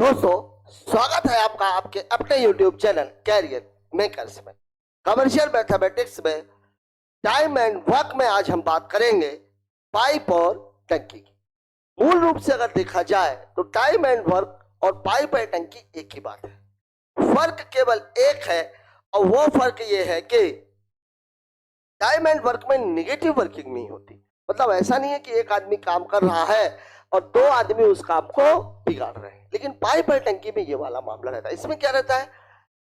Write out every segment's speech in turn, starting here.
दोस्तों, स्वागत है आपका आपके अपने YouTube चैनल कैरियर मेकर्स में। कमर्शियल मैथमेटिक्स में टाइम एंड वर्क में आज हम बात करेंगे पाइप और टंकी की। मूल रूप से अगर देखा जाए तो टाइम एंड वर्क और पाइप और टंकी एक ही बात है। फर्क केवल एक है और वो फर्क ये है कि टाइम एंड वर्क में निगेटिव वर्किंग नहीं होती। मतलब ऐसा नहीं है कि एक आदमी काम कर रहा है और दो आदमी उस काम को बिगाड़ रहे हैं, लेकिन पाइप और टंकी में ये वाला मामला रहता है। इसमें क्या रहता है,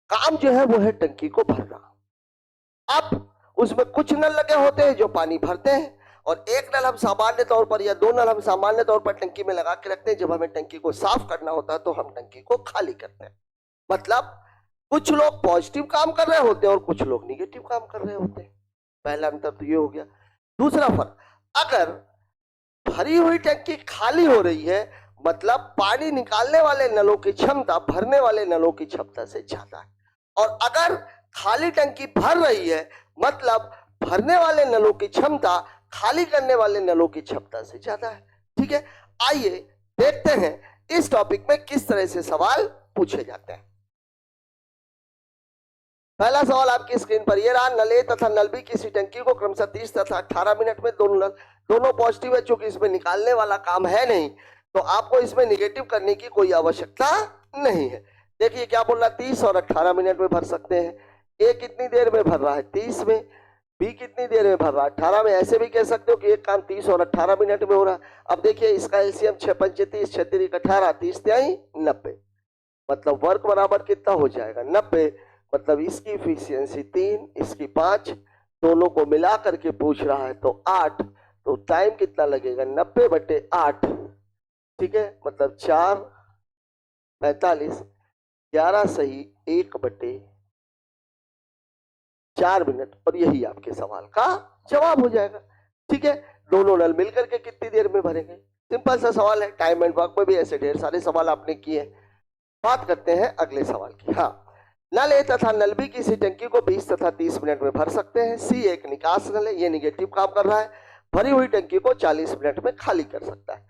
काम जो है वो है टंकी को भरना। अब उसमें कुछ नल लगे होते हैं जो पानी भरते हैं और एक नल हम सामान्य तौर पर या दो नल हम सामान्य तौर पर टंकी में लगा के रखते हैं। जब हमें टंकी को साफ करना होता है तो हम टंकी को खाली करते हैं। मतलब कुछ लोग पॉजिटिव काम कर रहे होते हैं और कुछ लोग निगेटिव काम कर रहे होते हैं। पहला अंतर तो ये हो गया। दूसरा फर्क, अगर भरी हुई टंकी खाली हो रही है मतलब पानी निकालने वाले नलों की क्षमता भरने वाले नलों की क्षमता से ज्यादा है, और अगर खाली टंकी भर रही है मतलब भरने वाले नलों की क्षमता खाली करने वाले नलों की क्षमता से ज्यादा है। ठीक है, आइए देखते हैं इस टॉपिक में किस तरह से सवाल पूछे जाते हैं। पहला सवाल आपकी स्क्रीन पर ये रहा, नल ए तथा नल बी किसी टंकी को क्रमशः 30 तथा 18 मिनट में दोनों पॉजिटिव है। चूंकि इसमें निकालने वाला काम है नहीं तो आपको इसमें निगेटिव करने की कोई आवश्यकता नहीं है। देखिए क्या बोल रहा है, 30 और 18 मिनट में भर सकते हैं। ए कितनी देर में भर रहा है, 30 में। बी कितनी देर में भर रहा है, 18 में। ऐसे भी कह सकते हो कि एक काम 30 और 18 मिनट में हो रहा है। अब देखिए इसका एलसीएम 6 पंचे 30, 6 3 18, 30 तिहाई 90। मतलब वर्क बराबर कितना हो जाएगा, 90। मतलब इसकी इफिशियंसी 3, इसकी 5, दोनों को मिला करके पूछ रहा है तो 8। तो टाइम कितना लगेगा, 90/8। ठीक है, मतलब 4 45 11 सही 1/4 मिनट, और यही आपके सवाल का जवाब हो जाएगा। ठीक है, दोनों नल मिलकर के कितनी देर में भरेंगे। सिंपल सा सवाल है। टाइम एंड वर्क में भी ऐसे ढेर सारे सवाल आपने किए। बात करते हैं अगले सवाल की। हाँ, नल ए तथा नल बी किसी टंकी को 20 तथा 30 मिनट में भर सकते हैं। सी एक निकास नल है, ये निगेटिव काम कर रहा है। भरी हुई टंकी को 40 मिनट में खाली कर सकता है।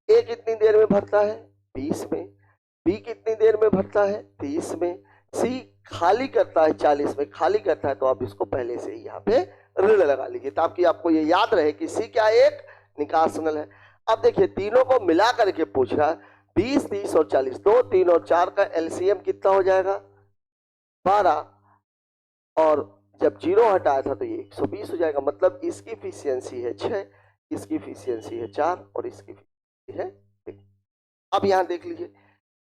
ए कितनी देर में भरता है, 20 में। बी कितनी देर में भरता है, 30 में। सी खाली करता है 40 में। खाली करता है तो आप इसको पहले से ही यहाँ पे ऋण लगा लीजिए ताकि आपको ये याद रहे कि सी क्या एक निकास नल है। अब देखिए तीनों को मिला करके पूछ रहा है, 20 30 और 40, 2 3 और 4 का एलसीएम कितना हो जाएगा, 12। और जब 0 हटाया था तो ये 120 हो जाएगा। मतलब इसकी इफिशियंसी है 6, इसकी इफिशियंसी है 4 और इसकी इफिशियंसी है 3। अब यहां देख लीजिए,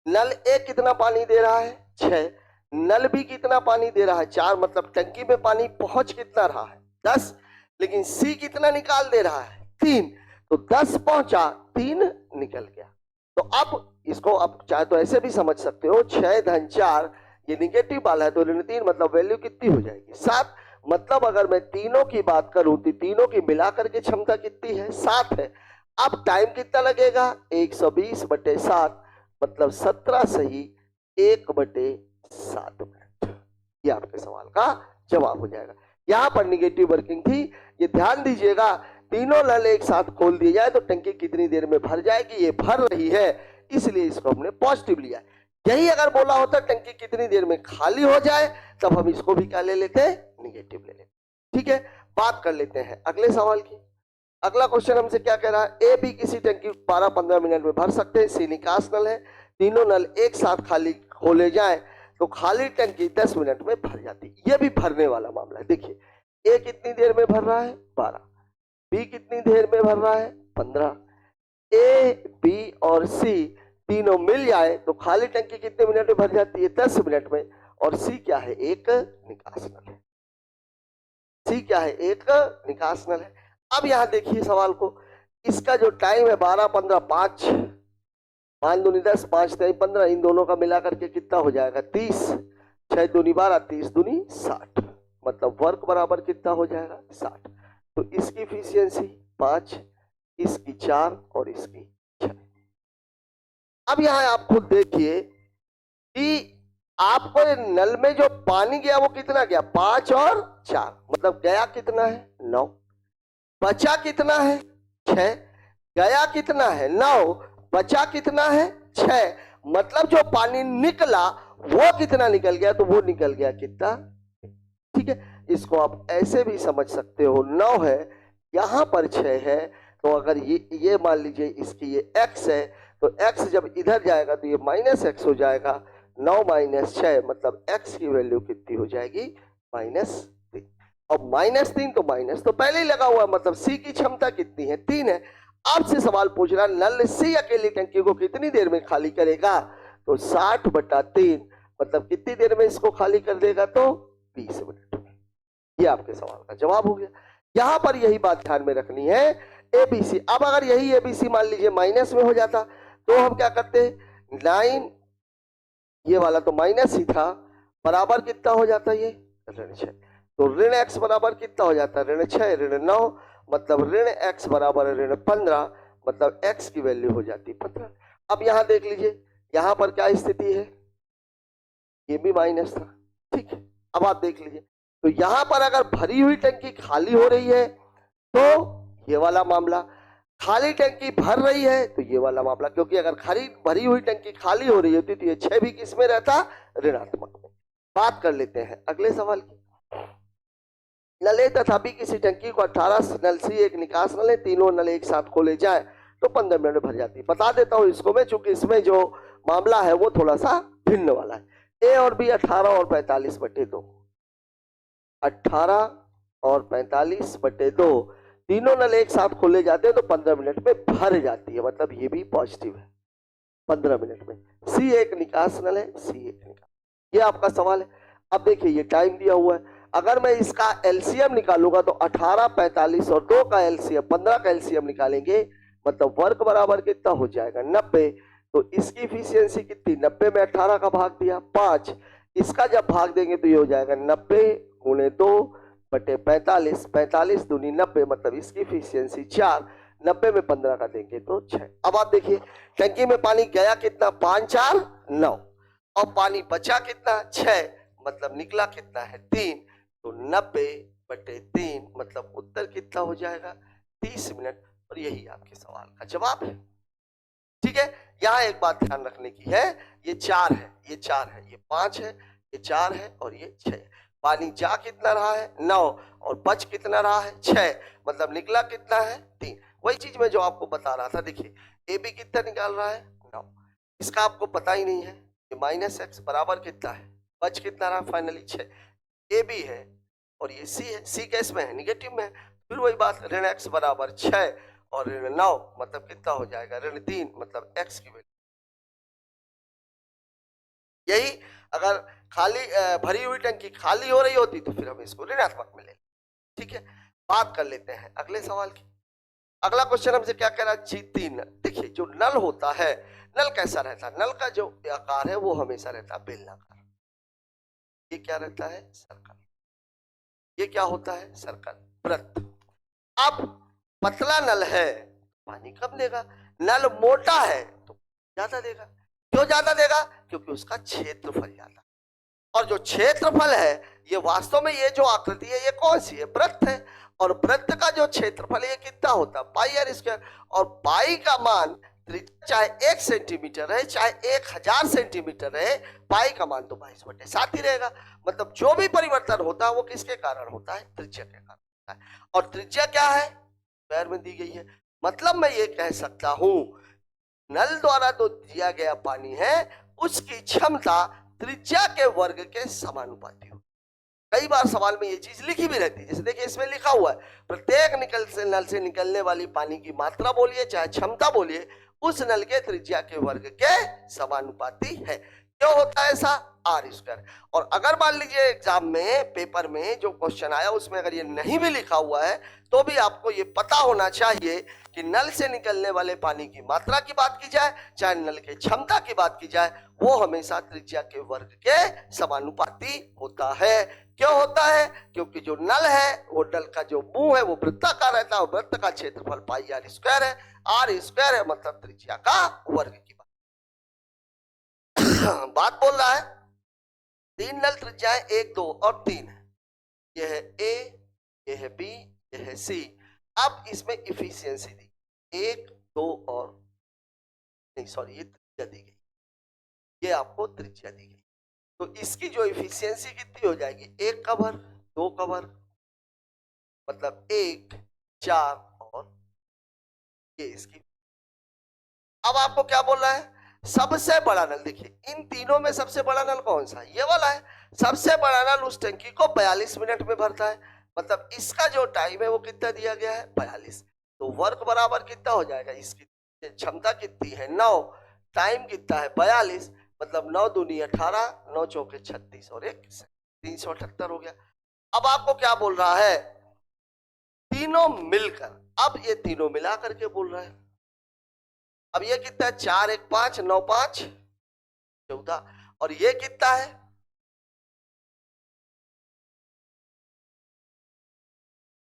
नल ए कितना पानी दे रहा है, 6। नल बी कितना पानी दे रहा है, 4। मतलब टंकी में पानी पहुंच कितना रहा है, 10। लेकिन सी कितना निकाल दे रहा है, 3। तो 10 पहुंचा, 3 निकल गया। तो अब इसको आप चाहे तो ऐसे भी समझ सकते हो, 6 धन 4 ये निगेटिव वाला है तो ऋण 3। मतलब वैल्यू कितनी हो जाएगी, 7। मतलब अगर मैं तीनों की बात करूं तो तीनों की मिलाकर के क्षमता कितनी है, 7 है। अब टाइम कितना लगेगा, 120/7। मतलब 17 सही 1/7 मिनट। ये आपके सवाल का जवाब हो जाएगा। यहां पर निगेटिव वर्किंग थी, ये ध्यान दीजिएगा। तीनों नल एक साथ खोल दिए जाए तो टंकी कितनी देर में भर जाएगी, ये भर रही है इसलिए इसको हमने पॉजिटिव लिया। यही अगर बोला होता टंकी कितनी देर में खाली हो जाए तब हम इसको भी क्या ले लेते, निगेटिव ले लेते। ठीक है, बात कर लेते हैं अगले सवाल की। अगला क्वेश्चन हमसे क्या कह रहा है, ए बी किसी टंकी 12-15 मिनट में भर सकते हैं। सी निकास नल है, तीनों नल एक साथ खाली खोले जाए तो खाली टंकी 10 मिनट में भर जाती। ये भी भरने वाला मामला है। देखिए ए कितनी देर में भर रहा है, 12। बी कितनी देर में भर रहा है, 15। ए बी और सी तीनों मिल जाए तो खाली टंकी कितने मिनट में भर जाती है, 10 मिनट में। और सी क्या है, एक निकास नल है। सी क्या है, एक निकास नल है। अब यहां देखिए सवाल को, इसका जो टाइम है 12 15 5 5 दूनी 10 5 3 15, इन दोनों का मिलाकर के कितना हो जाएगा, 30। 6 दूनी 12, 30 दूनी 60। मतलब वर्क बराबर कितना हो जाएगा, 60। तो इसकी इफिशियंसी 5, इसकी 4 और इसकी 6। अब यहां आप खुद देखिए कि आपको नल में जो पानी गया वो कितना गया, 5 और 4। मतलब गया कितना है, 9। बचा कितना है, 6। गया कितना है, 9। बचा कितना है, 6। मतलब जो पानी निकला वो कितना निकल गया, तो वो निकल गया कितना। ठीक है, इसको आप ऐसे भी समझ सकते हो, 9 है, यहां पर 6 है, तो अगर ये मान लीजिए इसकी ये x है, तो x जब इधर जाएगा तो ये -x हो जाएगा। 9 - 6 मतलब x की वैल्यू कितनी हो जाएगी, -3। अब -3 तो माइनस तो पहले ही लगा हुआ है, मतलब C की क्षमता कितनी है, 3 है। आपसे सवाल पूछ रहा नल C अकेली टंकी को कितनी देर में खाली करेगा, तो 60/3 मतलब कितनी देर में इसको खाली कर देगा, तो 20 मिनट में। ये आपके सवाल का जवाब हो गया। यहां पर यही बात ध्यान में रखनी है, एबीसी। अब अगर यही एबीसी मान लीजिए माइनस में हो जाता तो हम क्या करते, 9, ये वाला तो माइनस ही था, बराबर कितना हो जाता, ये ऋण 6, तो ऋण x बराबर कितना हो जाता है, ऋण 6 ऋण 9, मतलब ऋण x बराबर ऋण 15, मतलब x की वैल्यू हो जाती 15। अब यहां देख लीजिए, यहां पर क्या स्थिति है, ये भी माइनस था। ठीक है, अब आप देख लीजिए, तो यहां पर अगर भरी हुई टंकी खाली हो रही है तो ये वाला मामला, खाली टंकी भर रही है तो ये वाला मामला, क्योंकि अगर भरी हुई टंकी खाली हो रही होती तो ये 6 भी किस में रहता, ऋणात्मक में। बात कर लेते हैं अगले सवाल की। नल ए तथा बी किसी टंकी को 18 नल सी एक निकास नल है, तीनों नल एक साथ खोले जाए तो 15 मिनट में भर जाती है। बता देता हूं इसको मैं, चूंकि इसमें जो मामला है वो थोड़ा सा भिन्न वाला है। ए और बी 18 और 45/2, 18 और 45/2, तीनों नल एक साथ खोले जाते हैं तो 15 मिनट में भर जाती है, मतलब ये भी पॉजिटिव है 15 मिनट में। सी एक निकास नल है, सी एक निकास, ये आपका सवाल है। अब देखिए ये टाइम दिया हुआ है, अगर मैं इसका एलसीएम निकालूंगा तो 18, 45 और 2 का एलसीएम 15 का एलसीएम निकालेंगे, मतलब वर्क बराबर कितना हो जाएगा, 90। तो इसकी इफिशियंसी कितनी, 90 में 18 का भाग दिया 5, इसका जब भाग देंगे तो ये हो जाएगा 90 × 2/45, 45 दूनी 90, मतलब इसकी इफिशियंसी 4, 90 में 15 का देंगे तो 6। अब आप देखिए टंकी में पानी गया कितना, 5 4 9, और पानी बचा कितना 6, मतलब निकला कितना है 3, तो 90/3 मतलब उत्तर कितना हो जाएगा 30 मिनट, और यही आपके सवाल का जवाब है। ठीक है, यहाँ एक बात ध्यान रखने की है, ये 4 है, ये 4 है, ये 5 है, ये 4 है और ये 6। पानी जा कितना रहा है 9 और बच कितना रहा है 6, मतलब निकला कितना है 3। वही चीज मैं जो आपको बता रहा था, देखिए ए बी कितना निकाल रहा है 9, इसका आपको पता ही नहीं है, ये -x बराबर कितना है, बच कितना रहा फाइनली 6, ए बी है और ये सी है, सी कैस में है, निगेटिव में है, फिर वही बात, ऋण x बराबर 6 और ऋण 9 मतलब कितना हो जाएगा ऋण 3, मतलब x की वैल्यू। यही अगर खाली भरी हुई टंकी खाली हो रही होती तो फिर हम इसको ऋणात्मक में ले। ठीक है, बात कर लेते हैं अगले सवाल की। अगला क्वेश्चन हमसे क्या कह रहा है, जी3। देखिए जो नल होता है, नल कैसा रहता है, नल का जो आकार है वो हमेशा रहता है बेलनाकार, ये क्या रहता है सर्कल, ये क्या होता है सर्कल वृत्त। अब पतला नल है पानी कम देगा, नल मोटा है तो ज्यादा देगा। क्यों ज्यादा देगा, क्योंकि उसका क्षेत्रफल ज्यादा, और जो क्षेत्रफल है ये वास्तव में ये जो आकृति है ये कौन सी है, वृत्त है, और वृत्त का जो क्षेत्रफल है ये कितना होता है πr², और पाई का मान चाहे 1 सेंटीमीटर है चाहे 1000 सेंटीमीटर रहे, पाई का मान तो 22/7 ही रहेगा। मतलब जो भी परिवर्तन होता है वो किसके कारण होता है, त्रिज्या के कारण होता है, और त्रिज्या क्या है स्क्वायर में दी गई है। मतलब मैं ये कह सकता हूं नल द्वारा जो दिया गया पानी है उसकी क्षमता त्रिज्या के वर्ग के समानुपाती हो। कई बार सवाल में ये चीज लिखी भी रहती है, जैसे देखिए इसमें लिखा हुआ है प्रत्येक नल से निकलने वाली पानी की मात्रा बोलिए चाहे क्षमता बोलिए उस नल के त्रिज्या के वर्ग के समानुपाती है। क्यों होता है ऐसा, r²। और अगर मान लीजिए एग्जाम में पेपर में जो क्वेश्चन आया उसमें अगर ये नहीं भी लिखा हुआ है तो भी आपको ये पता होना चाहिए कि नल से निकलने वाले पानी की मात्रा की बात की जाए चाहे नल के क्षमता की बात की जाए, वो हमेशा त्रिज्या के वर्ग के समानुपाती होता है। क्यों होता है, क्योंकि जो नल है वो नल का जो मुंह है वो वृत्ताकार रहता है, वृत्त का क्षेत्रफल πr² है, r² है मतलब त्रिज्या का वर्ग की बात बात बोल रहा है। 3 नल त्रिज्याएं 1 2 और 3 है, ये है ए, ये है बी, ये है सी। अब इसमें इफिशियंसी दी 1 2 और नहीं सॉरी ये त्रिज्या दी गई, ये आपको त्रिज्या दी गई। तो इसकी जो इफिशियंसी कितनी हो जाएगी, 1 का वर्ग 2 का वर्ग, मतलब 1 4 और ये इसकी। अब आपको क्या बोल रहा है, सबसे बड़ा नल, देखिए इन तीनों में सबसे बड़ा नल कौन सा है, ये वाला है। सबसे बड़ा नल उस टंकी को 42 मिनट में भरता है, मतलब इसका जो टाइम है वो कितना दिया गया है, 42। तो वर्क बराबर कितना हो जाएगा, इसकी क्षमता कितनी है 9, टाइम कितना है 42, मतलब 9 दूनी 18, 9 चौके 36 और 1 378 हो गया। अब आपको क्या बोल रहा है, तीनों मिलकर, अब ये तीनों मिला करके बोल रहा है। अब ये कितना है, 4 1 5 9 5 14, और ये कितना है,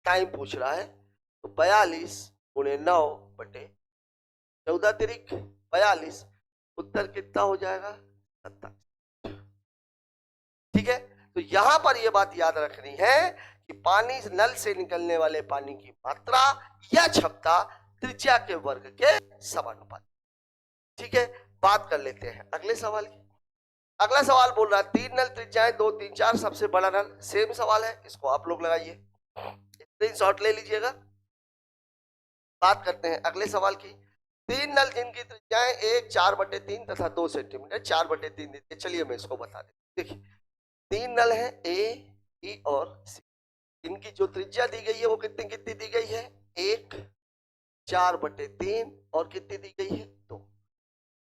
टाइम पूछ रहा है, तो 42 गुणे 9 बटे 14 तिरिक 42, उत्तर कितना हो जाएगा 27। ठीक है, तो यहां पर यह बात याद रखनी है कि पानी नल से निकलने वाले पानी की मात्रा या क्षमता त्रिज्या के वर्ग के समानुपाती। ठीक है, बात कर लेते हैं अगले सवाल की। अगला सवाल बोल रहा है 3 नल त्रिज्याएं 2 3 4, सबसे बड़ा नल। सेम सवाल है, इसको आप लोग लगाइए, स्क्रीनशॉट ले लीजिएगा। बात करते हैं अगले सवाल की। 3 नल जिनकी त्रिज्याएं 1 4/3 तथा 2 सेंटीमीटर 4/3 देती है। चलिए मैं इसको बता देता। देखिए 3 नल है ए बी और सी, इनकी जो त्रिज्या दी गई है वो कितनी कितनी दी गई है, 1 4/3 और कितनी दी गई है 2।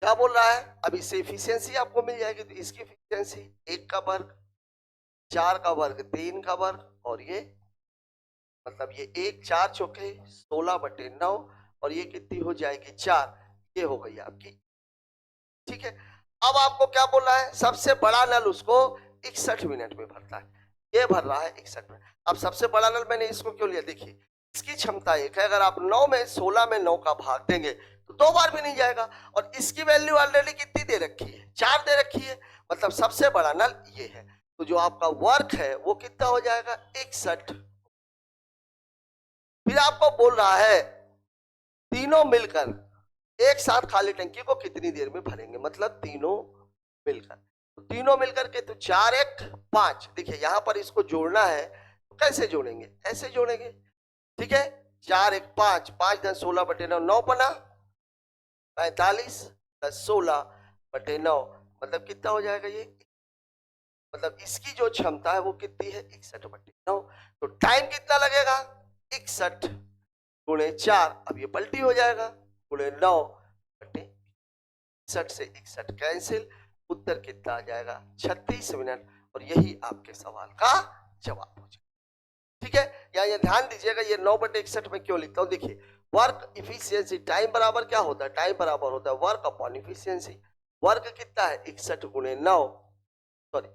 क्या बोल रहा है, अब इससे इफिशियंसी आपको मिल जाएगी, तो इसकी इफिशियंसी 1 का वर्ग 4 का वर्ग 3 का वर्ग और ये, मतलब ये 1 4 चौके 16/9 और ये कितनी हो जाएगी 4, ये हो गई आपकी। ठीक है, अब आपको क्या बोल रहा है, सबसे बड़ा नल उसको 61 मिनट में भरता है, ये भर रहा है 61 मिनट। अब सबसे बड़ा नल मैंने इसको क्यों लिया, देखिए इसकी क्षमता 1 है, अगर आप 9 में 16 में 9 का भाग देंगे तो 2 बार भी नहीं जाएगा, और इसकी वैल्यू ऑलरेडी कितनी दे रखी है, 4 दे रखी है, मतलब सबसे बड़ा नल ये है। तो जो आपका वर्क है वो कितना हो जाएगा 61। फिर आपको बोल रहा है तीनों मिलकर एक साथ खाली टंकी को कितनी देर में भरेंगे, मतलब तीनों मिलकर। तो तीनों मिलकर के तो 4 1 5, देखिए यहां पर इसको जोड़ना है तो कैसे जोड़ेंगे, ऐसे जोड़ेंगे। ठीक है, 4 1 5 5 10 16/9 9 बना 45 + 16/9, मतलब कितना हो जाएगा ये, मतलब इसकी जो क्षमता है वो कितनी है 61/9। तो टाइम कितना लगेगा 61 गुणे 4, अब ये पलटी हो जाएगा, गुणे 9/61 से 61 कैंसिल, उत्तर कितना आ जाएगा 36 मिनट, और यही आपके सवाल का जवाब हो जाएगा। ठीक है, ये ध्यान दीजिएगा, ये 9/61 में क्यों लिखता हूं, देखिए वर्क इफिशियंसी, टाइम बराबर क्या होता है, टाइम बराबर होता है वर्क अपॉन इफिशियंसी। वर्क कितना है 61 गुणे 9, सॉरी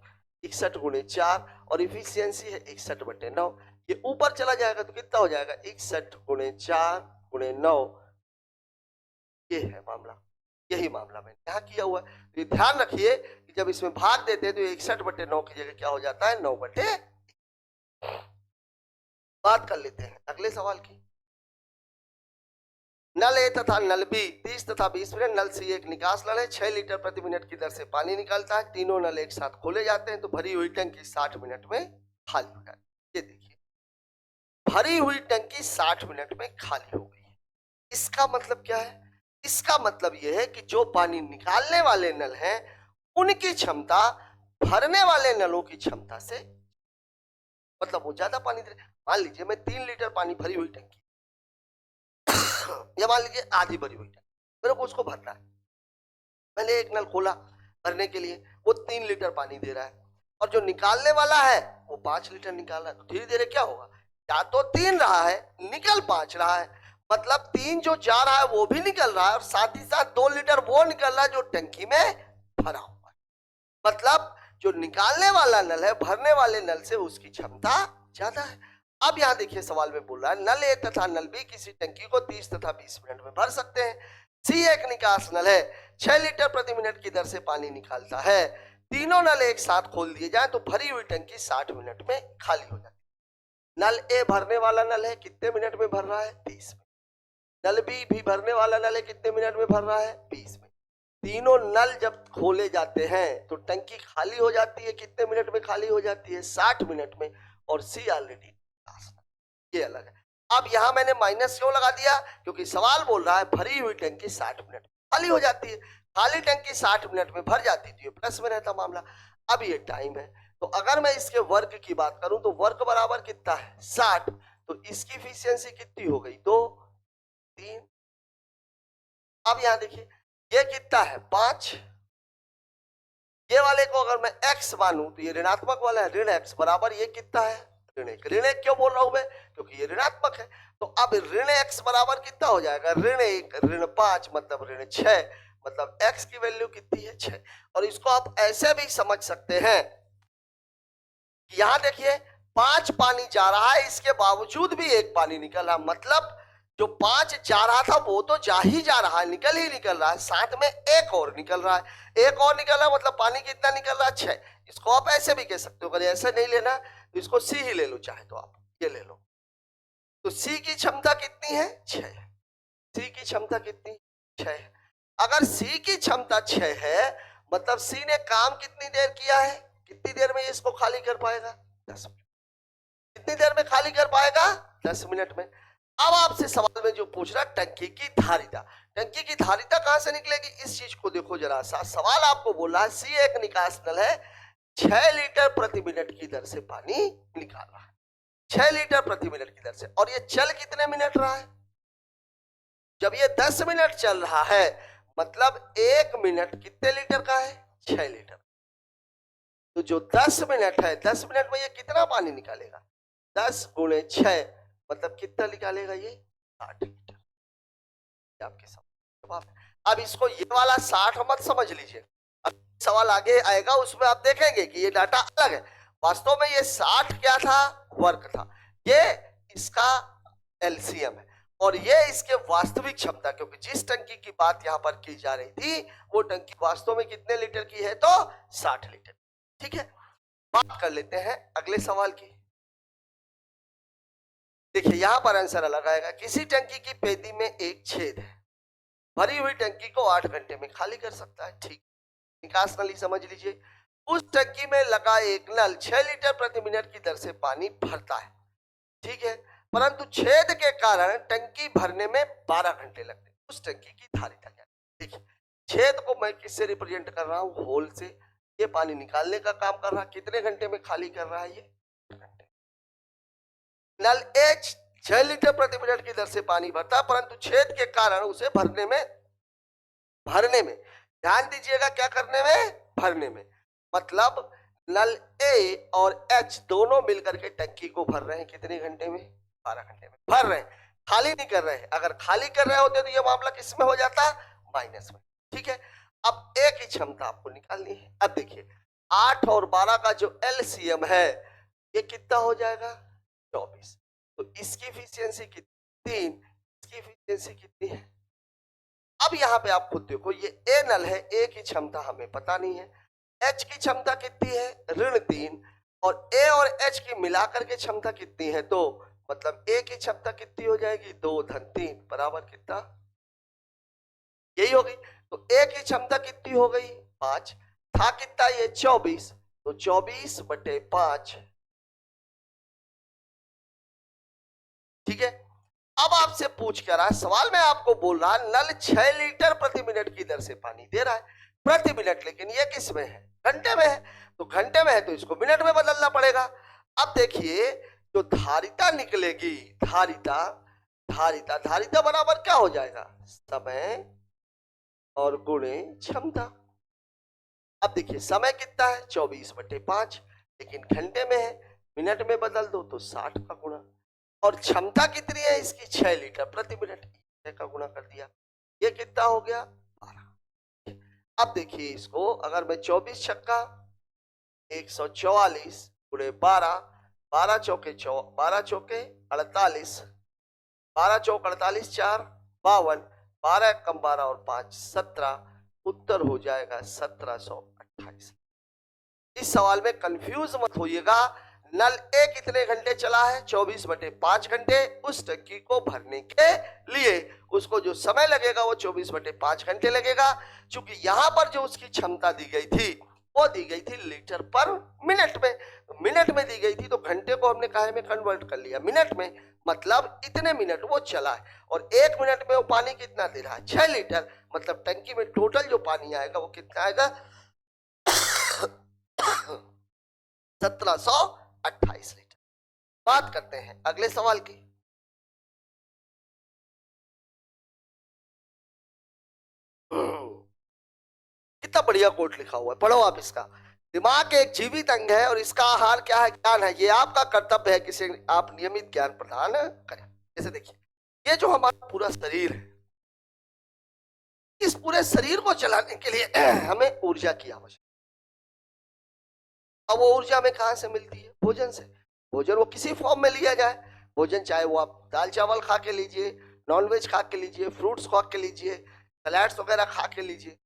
61 गुणे 4, और इफिशियंसी है 61/9, ये ऊपर चला जाएगा तो कितना हो जाएगा 61 गुणे 4 गुणे 9, ये है मामला, यही मामला मैंने यहाँ किया हुआ है। तो ये ध्यान रखिए कि जब इसमें भाग देते हैं तो 61/9 की जगह क्या हो जाता है 9/। बात कर लेते हैं अगले सवाल की। नल ए तथा नल बी 30 तथा 20 मिनट, नल सी एक निकास नल है, 6 लीटर प्रति मिनट की दर से पानी निकालता है। तीनों नल एक साथ खोले जाते हैं तो भरी हुई टंकी 60 मिनट में खाली हो जाती है। ये देखिए भरी हुई टंकी 60 मिनट में खाली हो गई है। इसका मतलब क्या है, इसका मतलब यह है कि जो पानी निकालने वाले नल हैं उनकी क्षमता भरने वाले नलों की क्षमता से, मतलब वो ज्यादा पानी दे। मान लीजिए मैं 3 लीटर पानी भरी हुई टंकी, या मान लीजिए आधी भरी हुई टंकी, मेरे को उसको भरना है, मैंने एक नल खोला भरने के लिए, वो 3 लीटर पानी दे रहा है, और जो निकालने वाला है वो 5 लीटर निकाल रहा है, तो धीरे धीरे क्या होगा, या तो 3 रहा है निकल 5 रहा है, मतलब 3 जो जा रहा है वो भी निकल रहा है, और साथ ही साथ 2 लीटर वो निकल रहा है जो टंकी में भरा हुआ है। मतलब जो निकालने वाला नल है भरने वाले नल से उसकी क्षमता ज्यादा है। अब यहां देखिए सवाल में बोल रहा है नल ए तथा नल बी किसी टंकी को 30 तथा 20 मिनट में भर सकते हैं। सी एक निकास नल है, 6 लीटर प्रति मिनट की दर से पानी निकालता है। तीनों नल एक साथ खोल दिए जाए तो भरी हुई टंकी 60 मिनट में खाली हो जाती है। नल ए भरने वाला नल है, कितने मिनट में भर रहा है 30 मिनट। नल बी भी भरने वाला नल है, कितने मिनट में भर रहा है 20 मिनट। तीनों नल जब खोले जाते हैं तो टंकी खाली हो जाती है, कितने मिनट में खाली हो जाती है? 60 मिनट में। और सी ऑलरेडी, ये अलग है। अब यहां मैंने माइनस क्यों लगा दिया? क्योंकि सवाल बोल रहा है भरी हुई टंकी 60 मिनट खाली हो जाती है। खाली टंकी 60 मिनट में भर जाती थी, प्लस में रहता मामला। अब ये टाइम है, तो अगर मैं इसके वर्क की बात करूं तो वर्क बराबर कितना है? 60। तो इसकी इफिशियंसी कितनी हो गई? 2, 3। अब यहां देखिए ये कितना है? 5। ये वाले को अगर मैं x मानूं तो ये ऋणात्मक वाला है, ऋण x बराबर ये कितना है? ऋण 1। ऋण 1 क्यों बोल रहा हूं मैं? क्योंकि ये ऋणात्मक है। तो अब ऋण x बराबर कितना हो जाएगा? ऋण 1 ऋण 5 मतलब ऋण 6, मतलब x की वैल्यू कितनी है? 6। और इसको आप ऐसे भी समझ सकते हैं, यहां देखिए 5 पानी जा रहा है, इसके बावजूद भी 1 पानी निकल रहा, मतलब जो 5 जा रहा था वो तो जा ही जा रहा है, निकल ही निकल रहा है, साथ में 1 और निकल रहा है। 1 और निकल रहा है मतलब पानी कितना निकल रहा है? 6। इसको आप ऐसे भी कह सकते हो, अगर ऐसे नहीं लेना तो इसको सी ही ले लो, चाहे तो आप ये ले लो। तो सी की क्षमता कितनी है? 6। सी की क्षमता कितनी? 6। अगर सी की क्षमता 6 है मतलब सी ने काम कितनी देर किया है? कितनी देर में इसको खाली कर पाएगा? 10 मिनट। कितनी देर में खाली कर पाएगा? 10 मिनट में। अब आपसे सवाल में जो पूछ रहा, टंकी की धारिता। टंकी की धारिता कहां से निकलेगी? इस चीज को देखो जरा सा। सवाल आपको बोला है सी एक निकास नल है, 6 लीटर प्रति मिनट की दर से पानी निकाल रहा है, 6 लीटर प्रति मिनट की दर से। और ये चल कितने मिनट रहा है? जब ये 10 मिनट चल रहा है मतलब 1 मिनट कितने लीटर का है? 6 लीटर। तो जो 10 मिनट है, 10 मिनट में ये कितना पानी निकालेगा? 10 गुणे 6 मतलब कितना निकालेगा? ये 60 लीटर। आपके जवाब। अब इसको ये वाला 60 मत समझ लीजिए, अब सवाल आगे आएगा उसमें आप देखेंगे कि ये डाटा अलग है। वास्तव में ये 60 क्या था? वर्क था। ये इसका एलसीएम है और ये इसके वास्तविक क्षमता, क्योंकि जिस टंकी की बात यहां पर की जा रही थी वो टंकी वास्तव में कितने लीटर की है? तो 60 लीटर। ठीक है, बात कर लेते हैं अगले सवाल की। देखिए यहां पर आंसर अलग आएगा। किसी टंकी की पेदी में एक छेद है, भरी हुई टंकी को 8 घंटे में खाली कर सकता है। ठीक, निकास नली समझ लीजिए। उस टंकी में लगा एक नल 6 लीटर प्रति मिनट की दर से पानी भरता है, ठीक है, परंतु छेद के कारण टंकी भरने में 12 घंटे लगते हैं। उस टंकी की धारिता क्या है? देखिए छेद को मैं किससे रिप्रेजेंट कर रहा हूं? होल से। ये पानी निकालने का काम कर रहा है, कितने घंटे में खाली कर रहा है? ये घंटे। नल एच 6 लीटर प्रति मिनट की दर से पानी भरता है, परंतु छेद के कारण उसे भरने में ध्यान दीजिएगा, क्या करने में? भरने में। मतलब नल ए और एच दोनों मिलकर के टंकी को भर रहे हैं, कितने घंटे में? 12 घंटे में भर रहे हैं, खाली नहीं कर रहे हैं। अगर खाली कर रहे होते तो ये मामला किस में हो जाता? माइनस में। ठीक है, अब ए की क्षमता आपको निकालनी है। अब देखिए 8 और 12 का जो एलसीएम है ये कितना हो जाएगा? 24। तो इसकी इफिशियंसी कितनी? 3। इसकी इफिशियंसी कितनी है? अब यहां पे आप खुद देखो, ये ए नल है, ए की क्षमता हमें पता नहीं है, एच की क्षमता कितनी है? ऋण 3। और ए और एच की मिलाकर के क्षमता कितनी है? 2। मतलब ए की क्षमता कितनी हो जाएगी? 2 धन 3 बराबर कितना? यही होगी। तो ए की क्षमता कितनी हो गई? 5। था कितना ये? 24। तो 24/5। ठीक है, अब आपसे पूछ क्या रहा है सवाल में? आपको बोल रहा है नल 6 लीटर प्रति मिनट की दर से पानी दे रहा है प्रति मिनट, लेकिन ये किस में है? घंटे में है। तो घंटे में है तो इसको मिनट में बदलना पड़ेगा। अब देखिए जो धारिता निकलेगी, धारिता बराबर क्या हो जाएगा? समय और गुणे क्षमता। अब देखिए समय कितना है? 24/5, लेकिन घंटे में है, मिनट में बदल दो तो 60 का गुणा। और क्षमता कितनी है इसकी? 6 लीटर प्रति मिनट, 6 का गुणा कर दिया, ये कितना हो गया? 12। अब देखिए इसको अगर मैं 24 छक्का 144 गुणे 12, 12 चौके 48, 12 चौक 48, 4 52, 12 कम 12 और 5 17, उत्तर हो जाएगा 1728। इस सवाल में कंफ्यूज मत होइएगा, नल ए कितने घंटे चला है? 24/5 घंटे। उस टंकी को भरने के लिए उसको जो समय लगेगा वो 24/5 घंटे लगेगा। क्योंकि यहां पर जो उसकी क्षमता दी गई थी वो दी गई थी लीटर पर मिनट में, मिनट में दी गई थी, तो घंटे को हमने काहे में कन्वर्ट कर लिया मिनट में, मतलब इतने मिनट वो चला है। और 1 मिनट में वो पानी कितना दे रहा है? 6 लीटर। मतलब टंकी में टोटल जो पानी आएगा वो कितना आएगा? 1728 लीटर। बात करते हैं अगले सवाल की। कितना बढ़िया कोट लिखा हुआ है, पढ़ो आप इसका। दिमाग एक जीवित अंग है और इसका आहार क्या है? ज्ञान है। ये आपका कर्तव्य है कि इसे आप नियमित ज्ञान प्रदान करें। जैसे देखिए, ये जो हमारा पूरा शरीर है, इस पूरे शरीर को चलाने के लिए हमें ऊर्जा की आवश्यकता। अब वो ऊर्जा हमें कहां से मिलती है? भोजन से। भोजन वो किसी फॉर्म में लिया जाए, भोजन चाहे वो आप दाल चावल खा के लीजिए, नॉनवेज खा के लीजिए, फ्रूट्स खा के लीजिए, सलाड्स वगैरह खा के लीजिए,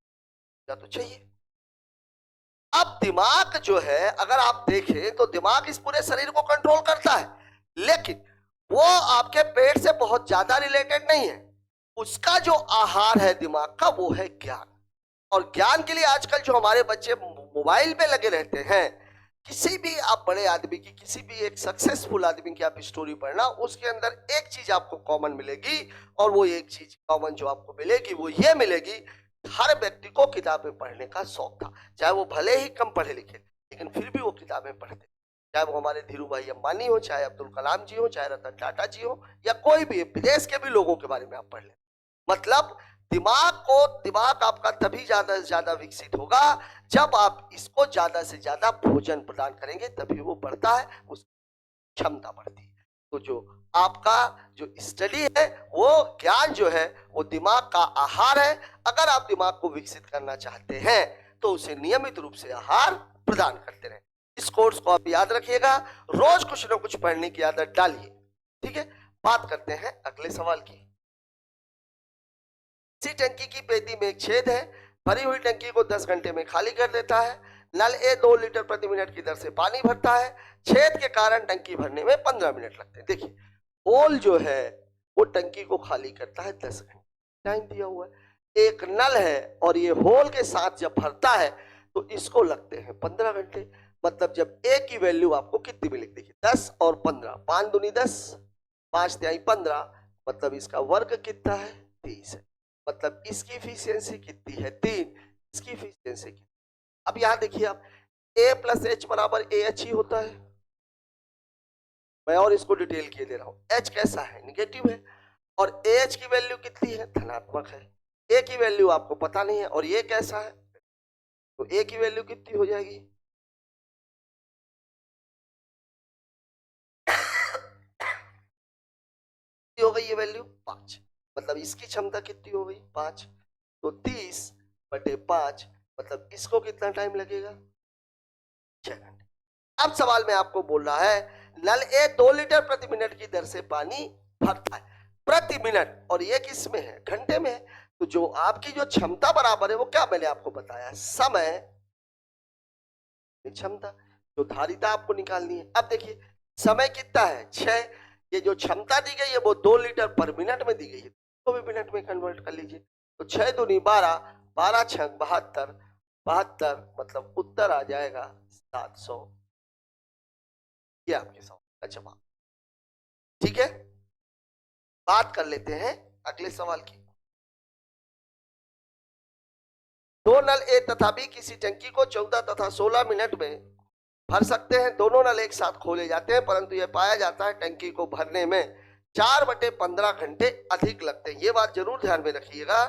या तो चाहिए। अब दिमाग जो है अगर आप देखें तो दिमाग इस पूरे शरीर को कंट्रोल करता है, लेकिन वो आपके पेट से बहुत ज्यादा रिलेटेड नहीं है। उसका जो आहार है दिमाग का वो है ज्ञान। और ज्ञान के लिए आजकल जो हमारे बच्चे मोबाइल पे लगे रहते हैं, किसी भी आप बड़े आदमी की, किसी भी एक सक्सेसफुल आदमी की आप स्टोरी पढ़ना, उसके अंदर एक चीज आपको कॉमन मिलेगी, और वो एक चीज कॉमन जो आपको मिलेगी वो ये मिलेगी, हर व्यक्ति को किताबें पढ़ने का शौक था। चाहे वो भले ही कम पढ़े लिखे, लेकिन फिर भी वो किताबें पढ़ते। चाहे वो हमारे धीरू भाई अंबानी हो, चाहे अब्दुल कलाम जी हो, चाहे रतन टाटा जी हो, या कोई भी विदेश के भी लोगों के बारे में आप पढ़ लें। मतलब दिमाग आपका तभी ज्यादा से ज्यादा विकसित होगा जब आप इसको ज्यादा से ज्यादा भोजन प्रदान करेंगे, तभी वो बढ़ता है, उसकी क्षमता बढ़ती है। तो जो आपका जो स्टडी है, वो ज्ञान जो है वो दिमाग का आहार है। अगर आप दिमाग को विकसित करना चाहते हैं तो उसे नियमित रूप से आहार प्रदान करते रहें। इस कोर्स को आप याद रखिएगा, रोज कुछ ना कुछ पढ़ने की आदत डालिए। ठीक है, बात करते हैं अगले सवाल की। इसी टंकी की पेटी में एक छेद है, भरी हुई टंकी को 10 घंटे में खाली कर देता है। नल ए 2 लीटर प्रति मिनट की दर से पानी भरता है। छेद के कारण टंकी भरने में 15 मिनट लगते हैं। देखिए, होल जो है वो टंकी को खाली करता है 10 घंटे, टाइम दिया हुआ है। एक नल है और ये होल के साथ जब भरता है तो इसको लगते हैं 15 घंटे। मतलब जब ए की वैल्यू आपको कितनी मिलेगी? देखिए 10 और 15, 5 दूनी 10, 5 तिहाई 15, मतलब इसका वर्ग कितना है? 30 है। मतलब इसकी इफिशियंसी कितनी है? 3। इसकी इफिशियंसी कितनी? अब यहां देखिए आप, a प्लस एच बराबर ए एच ही होता है। मैं और इसको डिटेल किए दे रहा हूं। h कैसा है? निगेटिव है। और ah की वैल्यू कितनी है? धनात्मक है। a की वैल्यू आपको पता नहीं है। और ये कैसा है? तो a की वैल्यू कितनी हो जाएगी? हो गई ये वैल्यू 5। मतलब इसकी क्षमता कितनी हो गई? 5। तो 30/5, मतलब इसको कितना टाइम लगेगा? 6 घंटे। अब सवाल में आपको बोल रहा है नल ए 2 लीटर प्रति मिनट की दर से पानी भरता है प्रति मिनट, और ये किस में है? घंटे में है। तो जो आपकी जो क्षमता बराबर है वो क्या मैंने आपको बताया? समय क्षमता। जो धारिता आपको निकालनी है। अब देखिए समय कितना है? 6। ये जो क्षमता दी गई है वो 2 लीटर पर मिनट में दी गई है, तो भी मिनट में कन्वर्ट कर लीजिए। तो 6 दूनी 12, 12 छक 72, 72, मतलब उत्तर आ जाएगा 700। ये आपके सवाल का जवाब। ठीक है, बात कर लेते हैं अगले सवाल की। दो नल ए तथा बी किसी टंकी को 14 तथा 16 मिनट में भर सकते हैं। दोनों नल एक साथ खोले जाते हैं, परंतु यह पाया जाता है टंकी को भरने में 4/15 घंटे अधिक लगते हैं। ये बात जरूर ध्यान में रखिएगा,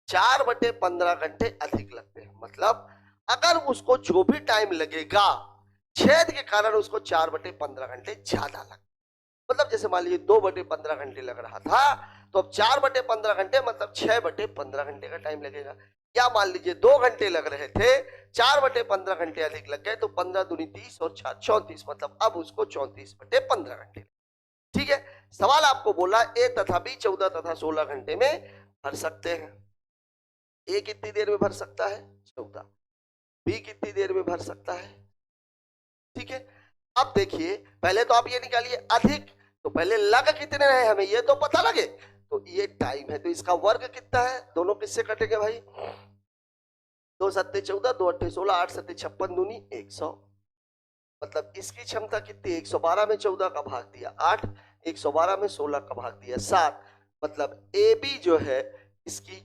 4/15 घंटे अधिक लगते हैं। मतलब अगर उसको जो भी टाइम लगेगा, छेद के कारण उसको 4/15 घंटे ज्यादा लगता। मतलब जैसे मान लीजिए 2/15 घंटे लग रहा था, तो अब 4/15 घंटे मतलब 6/15 घंटे का टाइम लगेगा। या मान लीजिए 2 घंटे लग रहे थे, 4/15 घंटे अधिक लग गए, तो 15 दूनी 30 और 4 34, मतलब अब उसको 34/15 घंटे। ठीक है, सवाल आपको बोला ए तथा बी 14 तथा 16 घंटे में भर सकते हैं। ए कितनी देर में भर सकता है? 14। बी कितनी देर में भर सकता है? ठीक है, अब देखिए पहले तो आप ये निकालिए अधिक, तो पहले लग कितने रहे हमें ये तो पता लगे, तो ये टाइम है, तो इसका वर्ग कितना है, दोनों किससे कटेंगे भाई, 2 सत्ते 14, 2 अट्ठे 16, 8 सत्ते 56 दूनी 100, मतलब इसकी क्षमता कितनी, 112 में 14 का भाग दिया 8, 112 में 16 का भाग दिया 7, मतलब ए बी जो है इसकी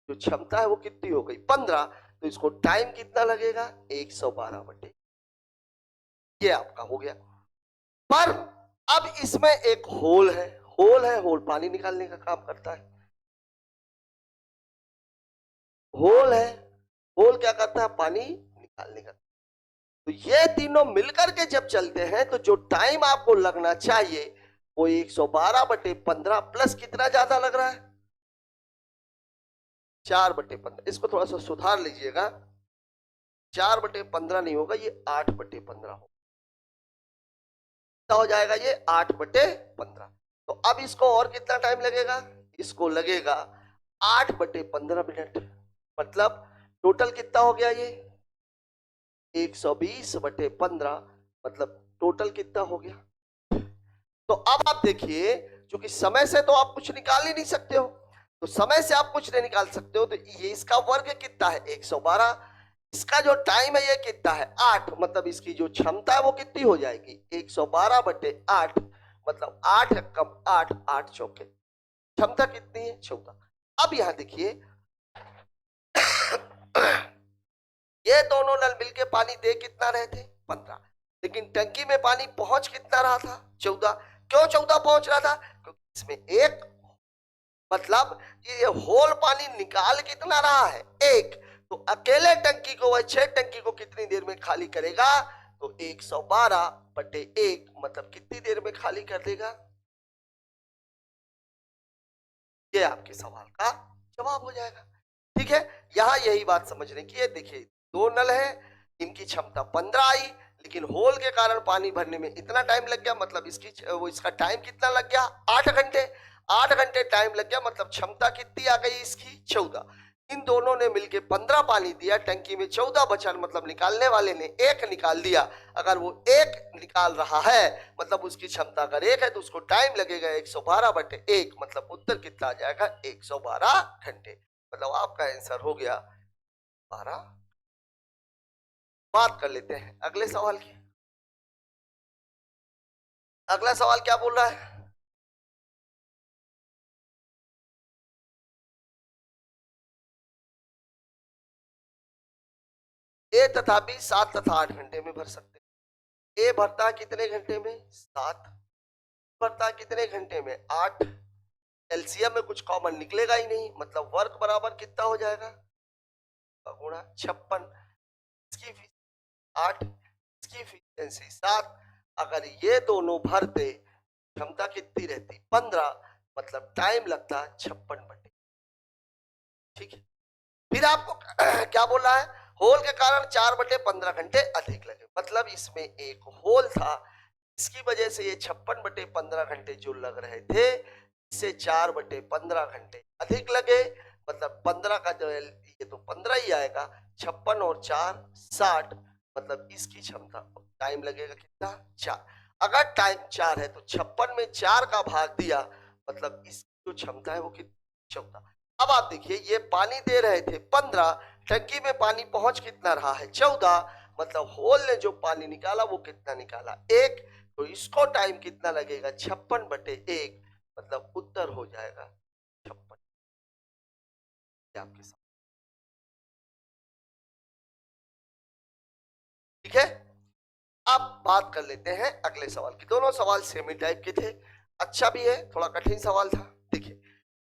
जो क्षमता है वो कितनी हो गई 15, तो इसको टाइम कितना लगेगा 112 बटे, ये आपका हो गया। पर अब इसमें एक होल है, होल पानी निकालने का काम करता है, होल है, होल क्या करता है, पानी निकालने का। तो ये तीनों मिलकर के जब चलते हैं तो जो टाइम आपको लगना चाहिए वो 112 बटे 15 प्लस कितना ज्यादा लग रहा है, 4 बटे 15, इसको थोड़ा सा सुधार लीजिएगा, 4 बटे 15 नहीं होगा, ये 8 बटे 15 होगा, हो जाएगा ये 8 बटे 15। तो अब इसको और कितना टाइम लगेगा, इसको लगेगा 8 बटे 15 मिनट, मतलब टोटल कितना हो गया ये 120 बटे 15, मतलब टोटल कितना हो गया। तो अब आप देखिए क्योंकि समय से तो आप कुछ निकाल ही नहीं सकते हो, तो समय से आप कुछ नहीं निकाल सकते हो, तो ये इसका वर्ग कितना है 112, इसका जो टाइम है ये कितना है 8, मतलब इसकी जो क्षमता है वो कितनी हो जाएगी 112 बटे 8, मतलब 8 कम 8, 8 चौके, क्षमता कितनी है 14। अब यहां देखिए ये दोनों नल मिलके पानी दे कितना रहे थे 15, लेकिन टंकी में पानी पहुंच कितना रहा था 14, क्यों 14 पहुंच रहा था, क्योंकि इसमें एक, मतलब ये होल पानी निकाल कितना रहा है एक, तो अकेले टंकी को वह 6 टंकी को कितनी देर में खाली करेगा, तो 112 बटे 1, मतलब कितनी देर में खाली कर देगा, ये आपके सवाल का जवाब हो जाएगा। ठीक है, यहां यही बात समझने की है, देखिए दो नल है, इनकी क्षमता 15 आई, लेकिन होल के कारण पानी भरने में इतना टाइम लग गया, मतलब इसका टाइम कितना लग गया 8 घंटे, 8 घंटे टाइम लग गया, मतलब क्षमता कितनी आ गई इसकी 14। इन दोनों ने मिलके 15 पानी दिया, टंकी में 14 बचा, मतलब निकालने वाले ने एक निकाल दिया, अगर वो एक निकाल रहा है मतलब उसकी क्षमता अगर 1 है तो उसको टाइम लगेगा 112 बटे 1, मतलब उत्तर कितना आ जाएगा 112 घंटे, मतलब आपका आंसर हो गया 12। बात कर लेते हैं अगले सवाल की, अगला सवाल क्या बोल रहा है, ए तथा बी 7 तथा 8 घंटे में भर सकते हैं। ए भरता है कितने घंटे में 7, भरता है कितने घंटे में 8, एलसीएम में कुछ कॉमन निकलेगा ही नहीं, मतलब वर्क बराबर कितना हो जाएगा गुणा 56, इसकी 8, इसकी एफिशिएंसी 7, अगर ये दोनों भरते क्षमता कितनी रहती 15, मतलब टाइम लगता 56 बटे, ठीक है। फिर आपको क्या बोल रहा है, होल के कारण 4 बटे 15 घंटे अधिक लगे, मतलब इसमें एक होल था, इसकी वजह से ये 56 बटे 15 घंटे जो लग रहे थे इससे 4 बटे 15 घंटे अधिक लगे, मतलब 15 का जो है ये तो 15 ही आएगा, 56 और 4 60, मतलब इसकी क्षमता टाइम लगेगा कितना 4, अगर टाइम 4 है तो 56 में 4 का भाग दिया, मतलब इसकी जो क्षमता है वो कितनी 14। अब आप देखिए ये पानी दे रहे थे 15, टंकी में पानी पहुंच कितना रहा है 14, मतलब होल ने जो पानी निकाला वो कितना निकाला 1, तो इसको टाइम कितना लगेगा 56 बटे 1, मतलब उत्तर हो जाएगा 56। आपके साथ ठीक है। अब बात कर लेते हैं अगले सवाल की, दोनों सवाल सेमी टाइप के थे, अच्छा भी है थोड़ा कठिन सवाल था। देखिए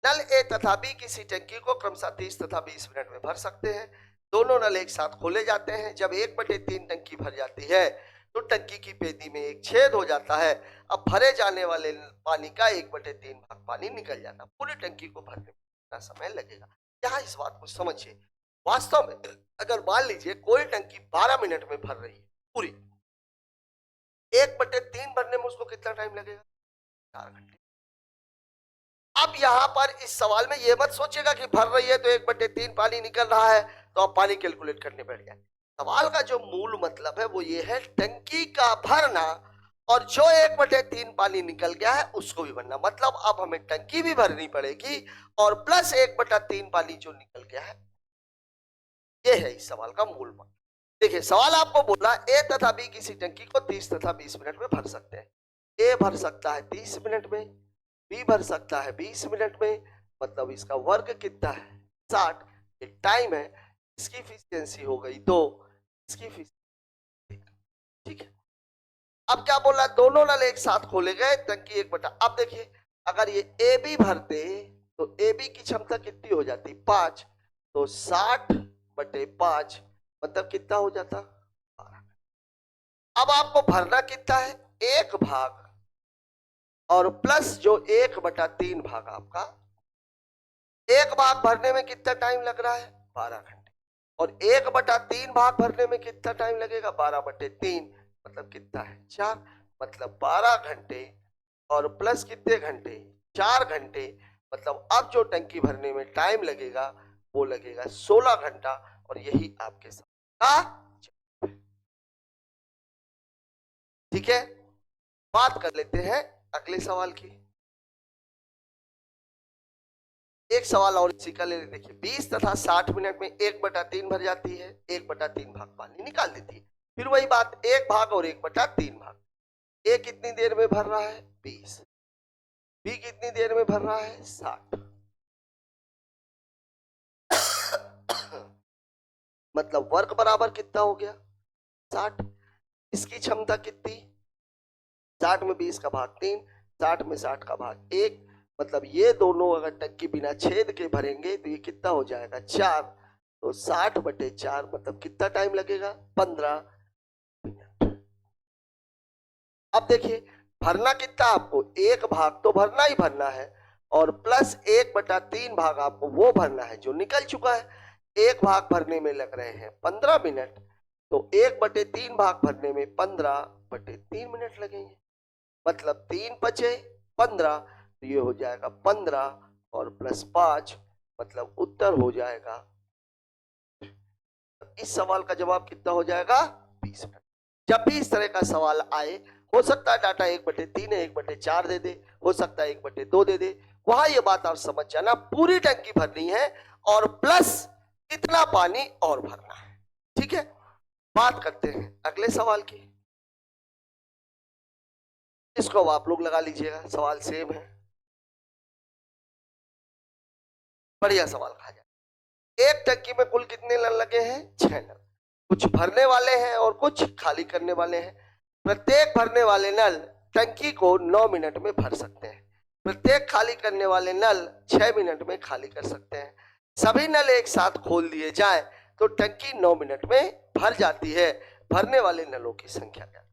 नल ए तथा बी किसी टंकी को क्रमशः 30 तथा 20 मिनट में भर सकते हैं, दोनों नल एक साथ खोले जाते हैं, जब 1/3 टंकी भर जाती है तो टंकी की पेटी में एक छेद हो जाता है, अब भरे जाने वाले पानी का 1/3 भाग पानी निकल जाता, पूरी टंकी को भरने में कितना समय लगेगा। यहाँ इस बात को समझिए, वास्तव में अगर मान लीजिए कोई टंकी 12 मिनट में भर रही है पूरी, 1/3 भरने में उसको कितना टाइम लगेगा 4 घंटे। अब यहां पर इस सवाल में यह मत सोचेगा कि भर रही है तो 1/3 पानी निकल रहा है तो आप पानी कैलकुलेट करने बैठ जाए, सवाल का जो मूल मतलब है वो ये है टंकी का भरना और जो 1/3 पानी निकल गया है उसको भी भरना, मतलब अब हमें टंकी भी भरनी पड़ेगी और प्लस 1/3 पानी जो निकल गया है। ये है इस सवाल का मूल बात। देखिए सवाल आपको बोला ए तथा बी किसी टंकी को 30 तथा 20 मिनट में भर सकते हैं। ए भर सकता है 30 मिनट में, बी भर सकता है 20 मिनट में, मतलब इसका वर्क कितना है 60। एक टाइम है, इसकी एफिशिएंसी हो गई 2, इसकी एफिशिएंसी। ठीक है, अब क्या बोला, दोनों नल एक साथ खोले गए, टंकी 1 बटा। अब देखिए अगर ये ए बी भरते तो ए बी की क्षमता कितनी हो जाती 5, तो 60/5 मतलब कितना हो जाता 12। अब आपको भरना कितना है 1 भाग और प्लस जो 1/3 भाग आपका। 1 भाग भरने में कितना टाइम लग रहा है 12 घंटे, और 1/3 भाग भरने में कितना टाइम लगेगा 12/3, मतलब कितना है 4, मतलब 12 घंटे और प्लस कितने घंटे 4 घंटे, मतलब अब जो टंकी भरने में टाइम लगेगा वो लगेगा 16 घंटा। और यही आपके साथ का। ठीक है, बात कर लेते हैं अगले सवाल की। एक सवाल और इसी का ले लेते। देखिए 20 तथा 60 मिनट में 1/3 भर जाती है, 1/3 भाग पानी निकाल देती है। फिर वही बात 1 भाग और 1/3 भाग। ए कितनी देर में भर रहा है 20, बी कितनी देर में भर रहा है 60। मतलब वर्क बराबर कितना हो गया 60। इसकी क्षमता कितनी 60 में 20 का भाग 3, 60 में 60 का भाग 1, मतलब ये दोनों अगर टंकी बिना छेद के भरेंगे तो ये कितना हो जाएगा 4, तो 60/4 मतलब कितना टाइम लगेगा 15 मिनट। अब देखिए भरना कितना आपको 1 भाग तो भरना ही भरना है और प्लस 1/3 भाग आपको वो भरना है जो निकल चुका है। 1 भाग भरने में लग रहे हैं 15 मिनट, तो 1/3 भाग भरने में 15/3 मिनट लगेंगे, मतलब 3 बचे 15, तो ये हो जाएगा 15 और प्लस 5, मतलब उत्तर हो जाएगा। इस सवाल का जवाब कितना हो जाएगा 20 मिनट। जब भी इस तरह का सवाल आए, हो सकता है डाटा 1/3 है 1/4 दे दे, हो सकता है 1/2 दे दे, वहां ये बात आप समझ जाना पूरी टंकी भरनी है और प्लस इतना पानी और भरना है। ठीक है, बात करते हैं अगले सवाल की। इसको आप लोग लगा लीजिएगा, सवाल सेम है, बढ़िया सवाल कहा जाए। एक टंकी में कुल कितने नल लगे हैं 6 नल, कुछ भरने वाले हैं और कुछ खाली करने वाले हैं। प्रत्येक भरने वाले नल टंकी को 9 मिनट में भर सकते हैं, प्रत्येक खाली करने वाले नल 6 मिनट में खाली कर सकते हैं। सभी नल एक साथ खोल दिए जाए तो टंकी 9 मिनट में भर जाती है। भरने वाले नलों की संख्या क्या है?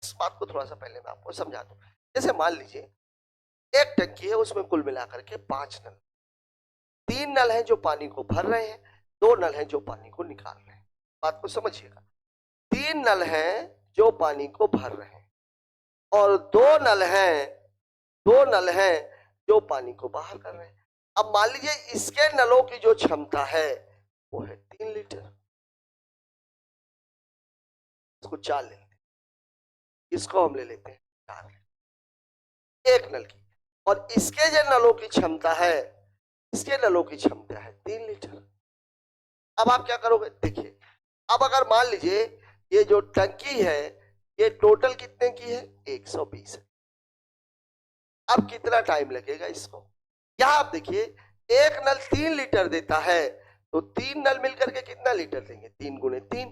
इस बात को थोड़ा सा पहले मैं आपको समझा दूं। जैसे मान लीजिए एक टंकी है, उसमें कुल मिलाकर के 5 नल, 3 नल हैं जो पानी को भर रहे हैं, 2 नल हैं जो पानी को निकाल रहे हैं। बात को समझिएगा, 3 नल हैं जो पानी को भर रहे हैं और 2 नल हैं जो पानी को बाहर कर रहे हैं। अब मान लीजिए इसके नलों की जो क्षमता है वो है 3 लीटर, इसको 4 ले लेते हैं, इसको हम ले लेते हैं 4 लीटर एक नल की, और इसके जो नलों की क्षमता है, इसके नलों की क्षमता है 3 लीटर। अब आप क्या करोगे, देखिए अब अगर मान लीजिए ये जो टंकी है ये टोटल कितने की है 120 है। अब कितना टाइम लगेगा इसको, यहां आप देखिए एक नल 3 लीटर देता है तो 3 नल मिलकर के कितना लीटर देंगे 3 गुणे 3।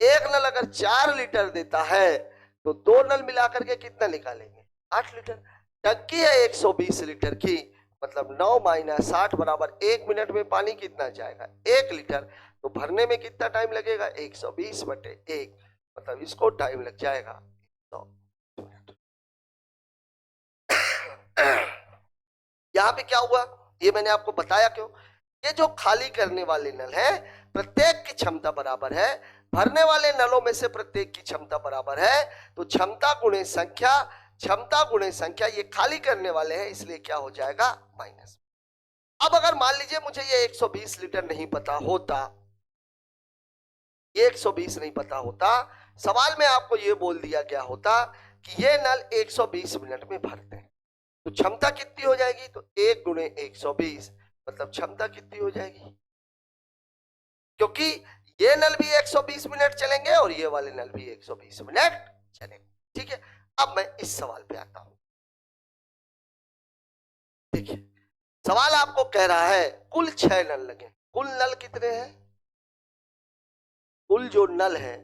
एक नल अगर 4 लीटर देता है तो 2 नल मिलाकर के कितना निकालेंगे 8 लीटर। टंकी है 120 लीटर की, मतलब 9 - 60 बराबर 1 मिनट में पानी कितना जाएगा 1 लीटर, तो भरने में कितना टाइम लगेगा 120/1, मतलब इसको टाइम लग जाएगा 100 मिनट। यहाँ पे क्या हुआ ये मैंने आपको बताया क्यों, ये जो खाली करने वाले नल है प्रत्येक की क्षमता बराबर है, भरने वाले नलों में से प्रत्येक की क्षमता बराबर है, तो क्षमता गुणे संख्या, क्षमता गुणे संख्या, ये खाली करने वाले हैं इसलिए क्या हो जाएगा माइनस। अब अगर मान लीजिए मुझे ये 120 लीटर नहीं पता होता, ये 120 नहीं पता होता, सवाल में आपको ये बोल दिया गया होता कि ये नल 120 मिनट में भरते हैं, तो क्षमता कितनी हो जाएगी, तो 1 गुणे 120 मतलब क्षमता कितनी हो जाएगी, क्योंकि ये नल भी 120 मिनट चलेंगे और ये वाले नल भी 120 मिनट चलेंगे। ठीक है, अब मैं इस सवाल पे आता हूं। देखिए सवाल आपको कह रहा है कुल 6 नल लगे, कुल नल कितने हैं, कुल जो नल है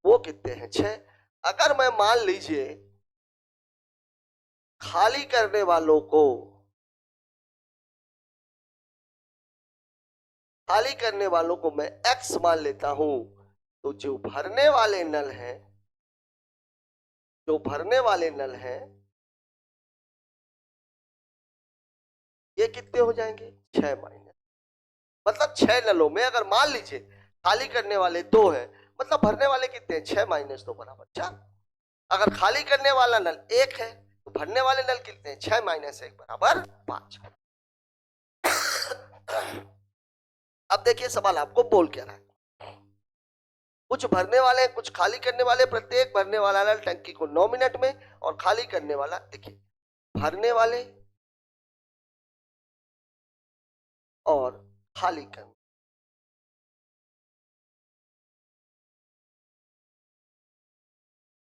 वो कितने हैं, 6। अगर मैं मान लीजिए खाली करने वालों को, खाली करने वालों को मैं x मान लेता हूं, तो जो भरने वाले नल हैं, जो भरने वाले नल हैं ये कितने हो जाएंगे, 6 माइनस, मतलब 6 नलों में अगर मान लीजिए खाली करने वाले 2 हैं, मतलब भरने वाले कितने हैं, 6 माइनस 2 बराबर 4। अगर खाली करने वाला नल 1 है तो भरने वाले नल कितने हैं, 6 माइनस 1 बराबर 5। अब देखिए सवाल आपको बोल क्या रहा है, कुछ भरने वाले कुछ खाली करने वाले, प्रत्येक भरने वाला नल टंकी को 9 मिनट में और खाली करने वाला, देखिए भरने वाले और खाली करने,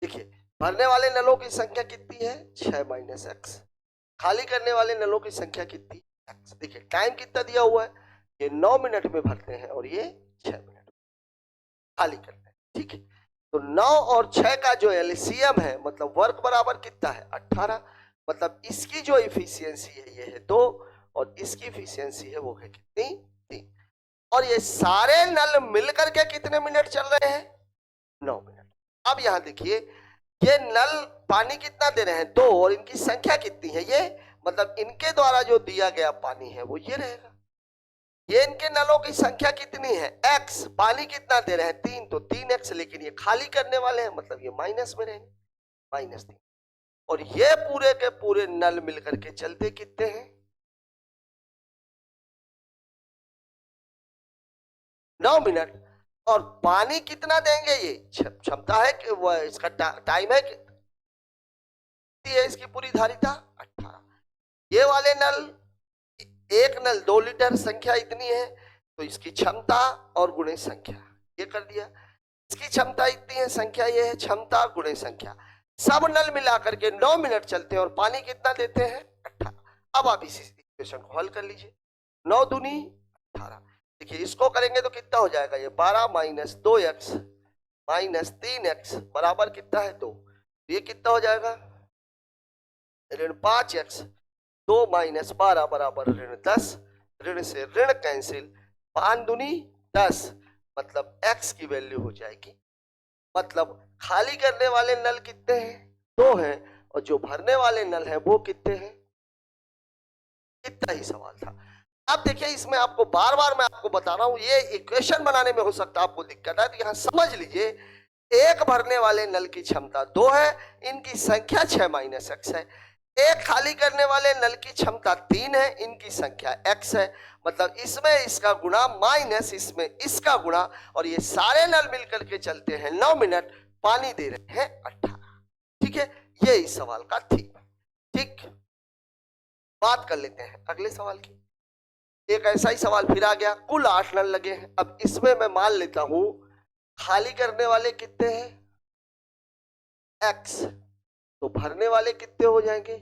देखिए भरने वाले नलों की संख्या कितनी है, 6 माइनस एक्स, खाली करने वाले नलों की संख्या कितनी, एक्स। देखिए टाइम कितना दिया हुआ है, ये 9 मिनट में भरते हैं और ये 6 मिनट खाली करते हैं। ठीक है, तो 9 और 6 का जो एलसीएम है, मतलब वर्क बराबर कितना है, 18, मतलब इसकी जो इफिशियंसी है ये है 2 और इसकी इफिशियंसी है वो है कितनी, 3। और ये सारे नल मिलकर के कितने मिनट चल रहे हैं, 9 मिनट। अब यहां देखिए ये नल पानी कितना दे रहे हैं, 2, और इनकी संख्या कितनी है, ये मतलब इनके द्वारा जो दिया गया पानी है वो ये रहेगा। ये इनके नलों की संख्या कितनी है, x, पानी कितना दे रहे हैं, 3, तो 3x, लेकिन ये खाली करने वाले हैं मतलब ये माइनस में रहेंगे, -3। और ये पूरे के पूरे नल मिलकर के चलते कितने हैं, 9 मिनट। और पानी कितना देंगे, ये क्षमता है कि वो इसका टाइम है कि है इसकी पूरी धारिता 18। ये वाले नल, एक नल 2 लीटर, संख्या इतनी है तो इसकी क्षमता और गुणे संख्या, ये कर दिया। इसकी क्षमता इतनी है, संख्या ये है, क्षमता गुणे संख्या, सब नल मिलाकर के 9 मिनट चलते हैं और पानी कितना देते हैं, 18। अब आप इस इक्वेशन को हल कर लीजिए, 9 दूनी 18। देखिए इसको करेंगे तो कितना हो जाएगा, ये 12 माइनस 2x माइनस 3x बराबर कितना है 2, ये कितना हो जाएगा, ऋण 5x, 2 माइनस 12 बराबर ऋण 10, ऋण से ऋण कैंसिल, 5 दूनी 10, मतलब x की वैल्यू हो जाएगी, मतलब खाली करने वाले नल कितने हैं, 2 हैं, और जो भरने वाले नल हैं वो कितने हैं, इतना ही सवाल था। अब देखिए इसमें आपको बार बार मैं आपको बता रहा हूं, ये इक्वेशन बनाने में हो सकता है आपको दिक्कत है, तो यहां समझ लीजिए एक भरने वाले नल की क्षमता 2 है, इनकी संख्या 6 माइनस एक्स है, एक खाली करने वाले नल की क्षमता 3 है, इनकी संख्या x है, मतलब इसमें इसका गुणा माइनस इसमें इसका गुणा, और ये सारे नल मिलकर के चलते हैं 9 मिनट, पानी दे रहे हैं 18। ठीक है, ये इस सवाल का थी। ठीक, बात कर लेते हैं अगले सवाल की। एक ऐसा ही सवाल फिर आ गया, कुल 8 नल लगे हैं। अब इसमें मैं मान लेता हूं खाली करने वाले कितने हैं, x, तो भरने वाले कितने हो जाएंगे,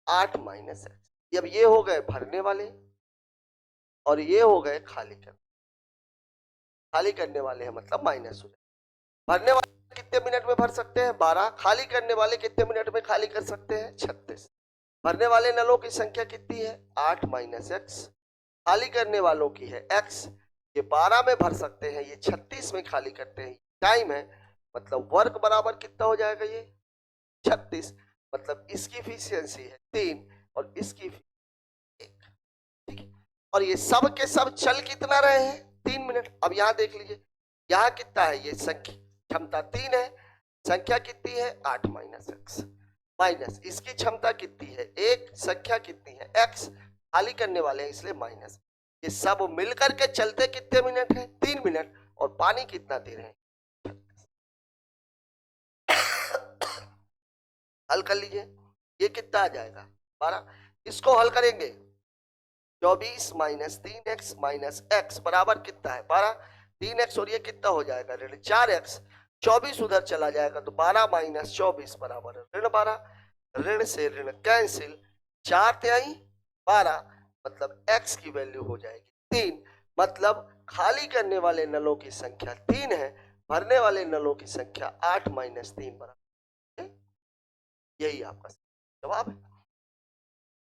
8 माइनस एक्स। अब ये हो गए भरने वाले और ये हो गए खाली करने वाले हैं, मतलब माइनस हो जाए। भरने वाले कितने मिनट में भर सकते हैं, 12, खाली करने वाले कितने मिनट में खाली कर सकते हैं, 36। भरने वाले नलों की संख्या कितनी है, 8 माइनस एक्स, खाली करने वालों की है x, ये 12 में भर सकते हैं, ये 36 में खाली करते हैं, टाइम है, मतलब वर्क बराबर कितना हो जाएगा, ये 36, मतलब इसकी इफिशियंसी है 3 और इसकी 1। ठीक है, और ये सब के सब चल कितना रहे हैं, 3 मिनट। अब यहां देख लीजिए यहां कितना है, ये संख्या क्षमता 3 है, संख्या कितनी है 8 माइनस एक्स, माइनस इसकी क्षमता कितनी है 1, संख्या कितनी है x, खाली करने वाले हैं इसलिए माइनस, ये सब मिलकर के चलते कितने मिनट है, 3 मिनट, और पानी कितना दे रहे हैं हल कर लीजिए, ये कितना आ जाएगा 12। इसको हल करेंगे 24 माइनस 3x माइनस x बराबर कितना है 12। 3x और ये कितना हो जाएगा ऋण 4x, 24 उधर चला जाएगा तो 12 माइनस 24 बराबर ऋण 12। ऋण से ऋण कैंसिल, 4 तिहाई 12 मतलब x की वैल्यू हो जाएगी 3। मतलब खाली करने वाले नलों की संख्या 3 है, भरने वाले नलों की संख्या 8 माइनस 3 बराबर, यही आपका जवाब है।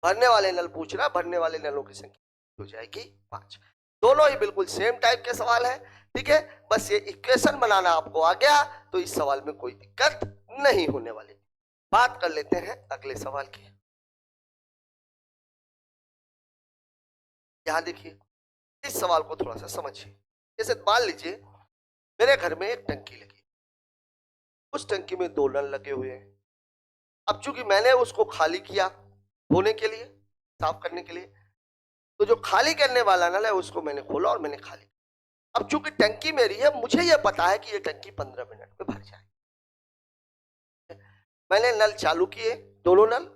भरने वाले नल पूछ रहा, भरने वाले नलों की संख्या हो जाएगी 5। दोनों ही बिल्कुल सेम टाइप के सवाल है, ठीक है। बस ये इक्वेशन बनाना आपको आ गया तो इस सवाल में कोई दिक्कत नहीं होने वाली। बात कर लेते हैं अगले सवाल की। यहां देखिए, इस सवाल को थोड़ा सा समझिए। जैसे मान लीजिए मेरे घर में एक टंकी लगी, उस टंकी में 2 नल लगे हुए हैं। अब चूंकि मैंने उसको खाली किया धोने के लिए, साफ करने के लिए, तो जो खाली करने वाला नल है उसको मैंने खोला और मैंने खाली। अब चूंकि टंकी मेरी है, मुझे यह पता है कि ये टंकी 15 मिनट में भर जाए। मैंने नल चालू किए, दोनों नल,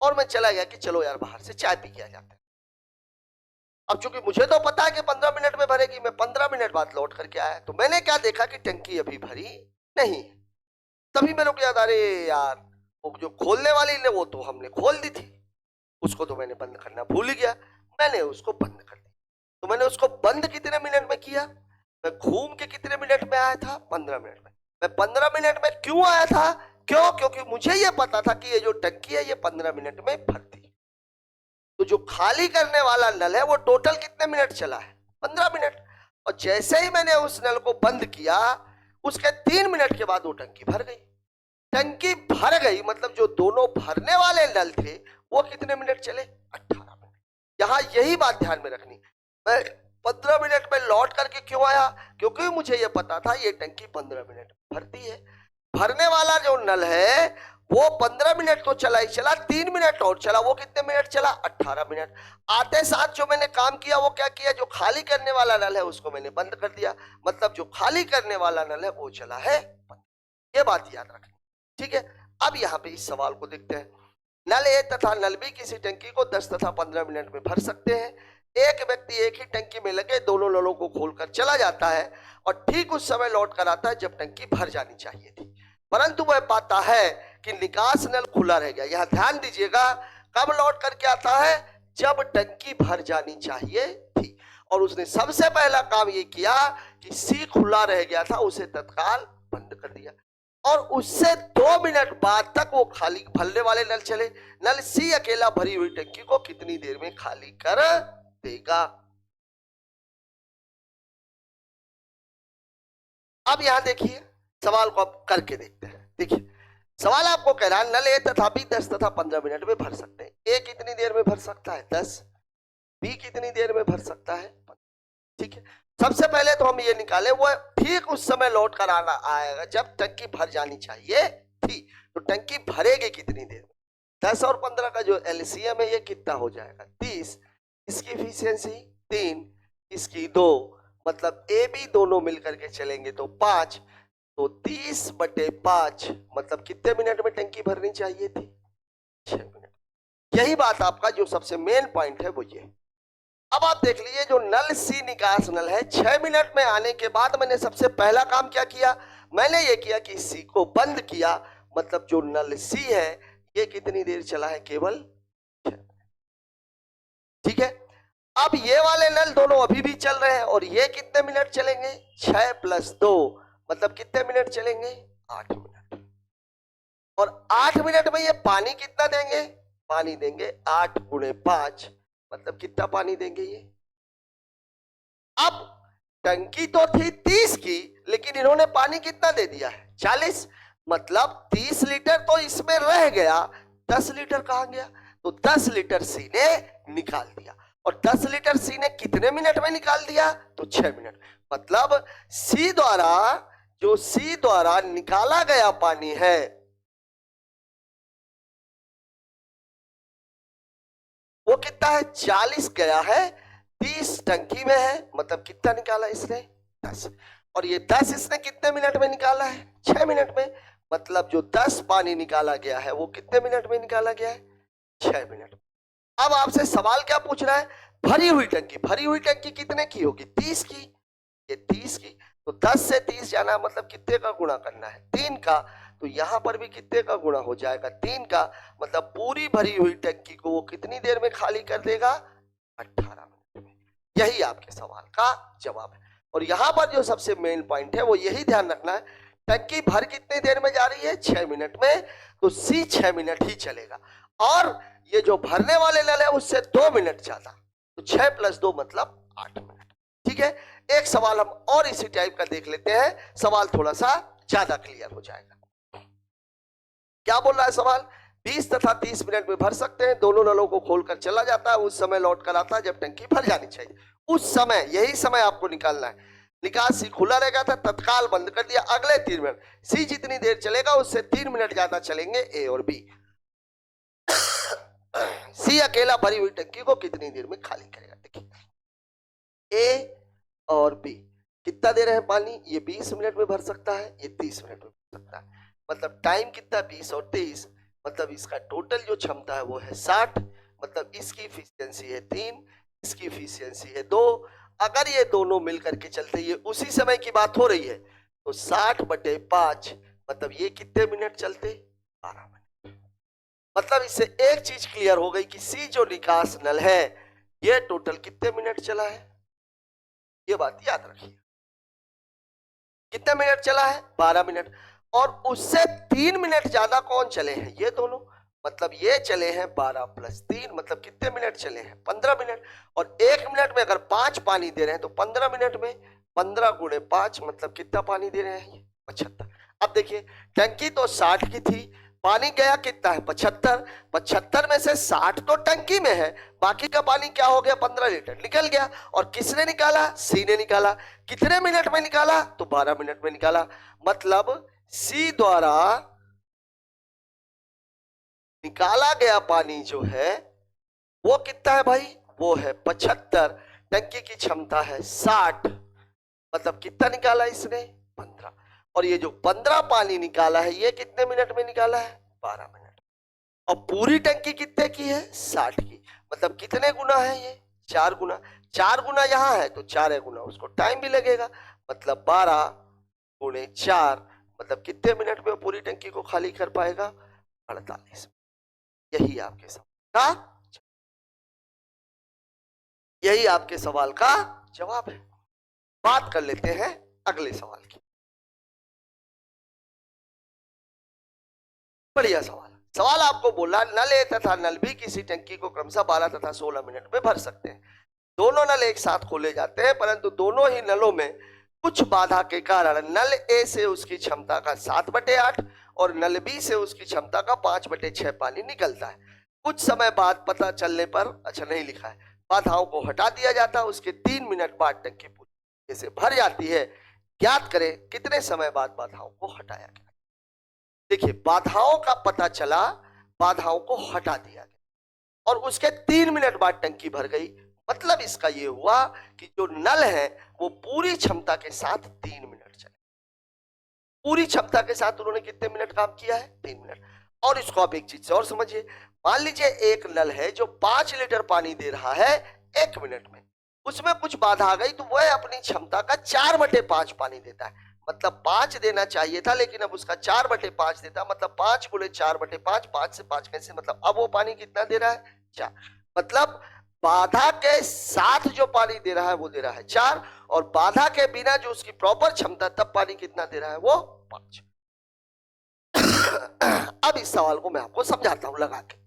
और मैं चला गया कि चलो यार बाहर से चाय पी के आ जाते हैं। अब चूंकि मुझे तो पता है कि 15 मिनट में भरेगी, मैं 15 मिनट बाद लौट करके आया, तो मैंने क्या देखा कि टंकी अभी भरी नहीं। तभी मेरे को याद, अरे यार वो जो खोलने वाली ने वो तो हमने खोल दी थी, उसको तो मैंने बंद करना भूल गया। मैंने उसको बंद कर दिया। तो मैंने उसको बंद कितने मिनट में किया, मैं घूम के कितने मिनट में आया था 15 मिनट में। मैं 15 मिनट में क्यों आया था, क्यों, क्योंकि मुझे यह पता था कि ये जो टंकी है ये 15 मिनट में भरती। तो जो खाली करने वाला नल है वो टोटल कितने मिनट चला है 15 मिनट। और जैसे ही मैंने उस नल को बंद किया उसके 3 मिनट के बाद वो टंकी भर गई। टंकी भर गई मतलब जो दोनों भरने वाले नल थे वो कितने मिनट चले 18 मिनट। यहां यही बात ध्यान में रखनी। मैं 15 मिनट में लौट करके क्यों आया, क्योंकि मुझे यह पता था ये टंकी 15 मिनट भरती है। भरने वाला जो नल है वो 15 मिनट तो चला ही चला, 3 मिनट और चला, वो कितने मिनट चला 18 मिनट। आते साथ जो मैंने काम किया वो क्या किया, जो खाली करने वाला नल है उसको मैंने बंद कर दिया, मतलब जो खाली करने वाला नल है वो चला है। ये बात याद रखनी, ठीक है। अब यहाँ पे इस सवाल को देखते हैं। नल ए तथा नल बी किसी टंकी को 10 तथा 15 मिनट में भर सकते हैं। एक व्यक्ति एक ही टंकी में लगे दोनों नलों को खोलकर चला जाता है और ठीक उस समय लौट कर आता है जब टंकी भर जानी चाहिए थी, परंतु वह पाता है कि निकास नल खुला रह गया। यहां ध्यान दीजिएगा, कब लौट करके आता है, जब टंकी भर जानी चाहिए थी। और उसने सबसे पहला काम ये किया कि सी खुला रह गया था उसे तत्काल बंद कर दिया, और उससे 2 मिनट बाद तक वो खाली भरने वाले नल चले। नल सी अकेला भरी हुई टंकी को कितनी देर में खाली कर देगा। अब यहां देखिए सवाल को आप करके देखते हैं। देखिए सवाल आपको कह रहा है नल ए तथा बी 10 तथा 15 मिनट में भर सकते हैं। ए कितनी देर में भर सकता है 10, बी कितनी देर में भर सकता है 15। ठीक है, सबसे पहले तो हम ये निकाले वो ठीक उस समय लौट कर आना आएगा जब टंकी भर जानी चाहिए थी। तो टंकी भरेगी कितनी देर में, 10 और 15 का जो एलसीएम है ये कितना हो जाएगा 30। इसकी इफिशियंसी 3, इसकी 2, मतलब ए बी दोनों मिलकर के चलेंगे तो 5, तो 30/5 मतलब कितने मिनट में टंकी भरनी चाहिए थी 6 मिनट। यही बात आपका जो सबसे मेन पॉइंट है वो ये। अब आप देख लीजिए जो नल सी निकास नल है 6 मिनट में आने के बाद मैंने सबसे पहला काम क्या किया, मैंने ये किया कि सी को बंद किया, मतलब जो नल सी है ये कितनी देर चला है केवल 6 मिनट। ठीक है, अब ये वाले नल दोनों अभी भी चल रहे हैं और ये कितने मिनट चलेंगे 6 + 2 मतलब कितने मिनट चलेंगे 8 मिनट। और 8 मिनट में ये पानी कितना देंगे, पानी देंगे 8 × 5 मतलब कितना पानी देंगे ये। अब टंकी तो थी 30 की लेकिन इन्होंने पानी कितना दे दिया है 40, मतलब 30 लीटर तो इसमें रह गया, 10 लीटर कहां गया, तो 10 लीटर सी ने निकाल दिया। और 10 लीटर सी ने कितने मिनट में निकाल दिया, तो 6 मिनट। मतलब सी द्वारा जो सी द्वारा निकाला गया पानी है वो कितना है 40 गया है, 30 टंकी में है, मतलब कितना निकाला इसने 10। और ये 10 इसने कितने मिनट में निकाला है 6 मिनट में, मतलब जो 10 पानी निकाला गया है वो कितने मिनट में निकाला गया है? 6 मिनट। अब आपसे सवाल क्या पूछ रहा है? भरी हुई टंकी कितने की होगी? 30 की। ये 30 की, तो 10 से 30 जाना मतलब कितने का गुणा करना है? 3 का। तो यहां पर भी कितने का गुणा हो जाएगा? 3 का। मतलब पूरी भरी हुई टंकी को वो कितनी देर में खाली कर देगा? 18 मिनट में। यही आपके सवाल का जवाब है। और यहां पर जो सबसे मेन पॉइंट है वो यही ध्यान रखना है, टंकी भर कितनी देर में जा रही है? 6 मिनट में, तो सी 6 मिनट ही चलेगा। और ये जो भरने वाले नल है उससे 2 मिनट ज्यादा, तो 6 + 2 मतलब 8 मिनट। ठीक है, एक सवाल हम और इसी टाइप का देख लेते हैं, सवाल थोड़ा सा ज्यादा क्लियर हो जाएगा। क्या बोल रहा है सवाल? 20 तथा 30 मिनट में भर सकते हैं, दोनों नलों को खोलकर चला जाता है, उस समय लौट कर आता है जब टंकी भर जानी चाहिए। उस समय, यही समय आपको निकालना है। निकास सी खुला रहेगा था, तत्काल बंद कर दिया, अगले 3 मिनट। सी जितनी देर चलेगा उससे 3 मिनट ज्यादा चलेंगे ए और बी। सी अकेला भरी हुई टंकी को कितनी देर में खाली करेगा? देखिए, ए और बी कितना दे रहे हैं पानी? ये 20 मिनट में भर सकता है, ये 30 मिनट में भर सकता है। मतलब टाइम कितना? 20 और 23, मतलब इसका टोटल जो क्षमता है वो है 60। मतलब इसकी इफिशियंसी है 3, इसकी इफिशियंसी है 2। अगर ये दोनों मिलकर के चलते, ये उसी समय की बात हो रही है, तो 60/5 मतलब ये कितने मिनट चलते? 12 मिनट। मतलब इससे एक चीज क्लियर हो गई कि सी जो निकास नल है ये टोटल कितने मिनट चला है? ये बात याद रखिए, कितने मिनट चला है? 12 मिनट। और उससे 3 मिनट ज्यादा कौन चले हैं? ये दोनों। मतलब ये चले हैं 12 + 3, मतलब कितने मिनट चले हैं? 15 मिनट। और 1 मिनट में अगर 5 पानी दे रहे हैं तो 15 मिनट में 15 × 5 मतलब कितना पानी दे रहे हैं? 75। अब देखिए, टंकी तो 60 की थी, पानी गया कितना है? 75। 75 में से 60 तो टंकी में है, बाकी का पानी क्या हो गया? 15 लीटर निकल गया। और किसने निकाला? सी ने निकाला। कितने मिनट में निकाला? तो 12 मिनट में निकाला। मतलब सी द्वारा निकाला गया पानी जो है वो कितना है भाई? वो है 75। टंकी की क्षमता है 60, मतलब कितना निकाला इसने? 15। और ये जो 15 पानी निकाला है ये कितने मिनट में निकाला है? 12 मिनट। और पूरी टंकी कितने की है? 60 की। मतलब कितने गुना है ये? 4 गुना। 4 गुना यहां है तो 4 गुना उसको टाइम भी लगेगा, मतलब 12 × 4 मतलब कितने मिनट में पूरी टंकी को खाली कर पाएगा? 48। यही आपके सवाल का यही आपके सवाल का जवाब है। बात कर लेते हैं अगले सवाल की। बढ़िया सवाल। सवाल आपको बोला, नल ए तथा नल बी किसी टंकी को क्रमशः 12 तथा 16 मिनट में भर सकते हैं। दोनों नल एक साथ खोले जाते हैं, परंतु दोनों ही नलों में कुछ बाधा के कारण नल ए से उसकी क्षमता का 7/8 और नल बी से उसकी क्षमता का 5/6 पानी निकलता है। कुछ समय बाद पता चलने पर, अच्छा नहीं लिखा है, बाधाओं को हटा दिया जाता है। उसके 3 मिनट बाद टंकी पूरी तरीके से भर जाती है। ज्ञात करें कितने समय बाद बाधाओं को हटाया गया। देखिए, बाधाओं का पता चला, बाधाओं को हटा दिया गया और उसके 3 मिनट बाद टंकी भर गई। मतलब इसका यह हुआ कि जो नल है वो पूरी क्षमता के साथ 3 मिनट चले। पूरी क्षमता के साथ उन्होंने कितने मिनट काम किया है? 3 मिनट। और इसको आप एक चीज और समझिए, मान लीजिए एक नल है जो 5 लीटर पानी दे रहा है 1 मिनट में, उसमें कुछ बाधा आ गई तो वह अपनी क्षमता का 4/5 पानी देता है। मतलब 5 देना चाहिए था लेकिन अब उसका 4/5 देता, मतलब 5 × 4/5, 5 से 5 कैसे, मतलब अब वो पानी कितना दे रहा है? 4। मतलब बाधा के साथ जो पानी दे रहा है वो दे रहा है 4, और बाधा के बिना जो उसकी प्रॉपर क्षमता तब पानी कितना दे रहा है? वो 5। अब इस सवाल को मैं आपको समझाता हूं लगा के।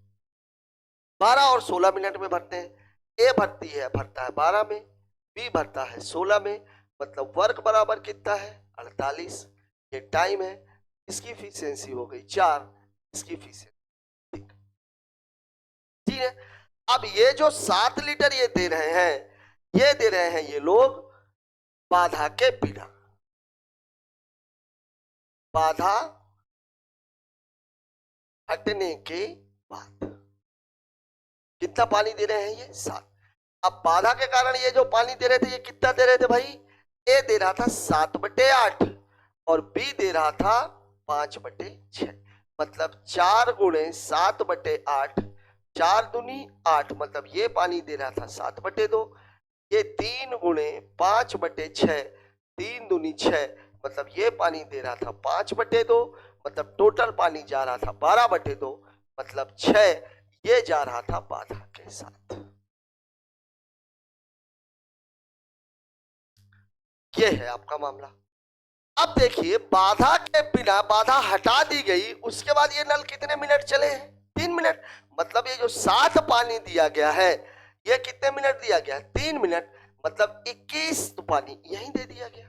12 और 16 मिनट में भरते हैं। ए भरता है 12 में, बी भरता है 16 में, मतलब वर्क बराबर कितना है? 48। ये टाइम है, इसकी इफिशियंसी हो गई 4, इसकी इफिशियंसी ठीक है। अब ये जो 7 लीटर ये दे रहे हैं, ये दे रहे हैं ये लोग बाधा के बिना। बाधा हटने के बाद कितना पानी दे रहे हैं? ये 7। अब बाधा के कारण ये जो पानी दे रहे थे ये कितना दे रहे थे भाई? ए दे रहा था 7/8 और बी दे रहा था 5/6, मतलब 4 गुणे 7/8, 4 दूनी 8, मतलब ये पानी दे रहा था 7/2, ये 3 गुणे 5/6, 3 दूनी 6, मतलब ये पानी दे रहा था 5/2, मतलब टोटल पानी जा रहा था 12/2, मतलब 6 ये जा रहा था बाधा के साथ। ये है आपका मामला। अब देखिए बाधा के बिना बाधा हटा दी गई, उसके बाद ये नल कितने मिनट चले हैं? 3 मिनट। मतलब ये जो 7 पानी दिया गया है ये कितने मिनट दिया गया? 3 मिनट, मतलब 21 तो पानी यहीं दे दिया गया।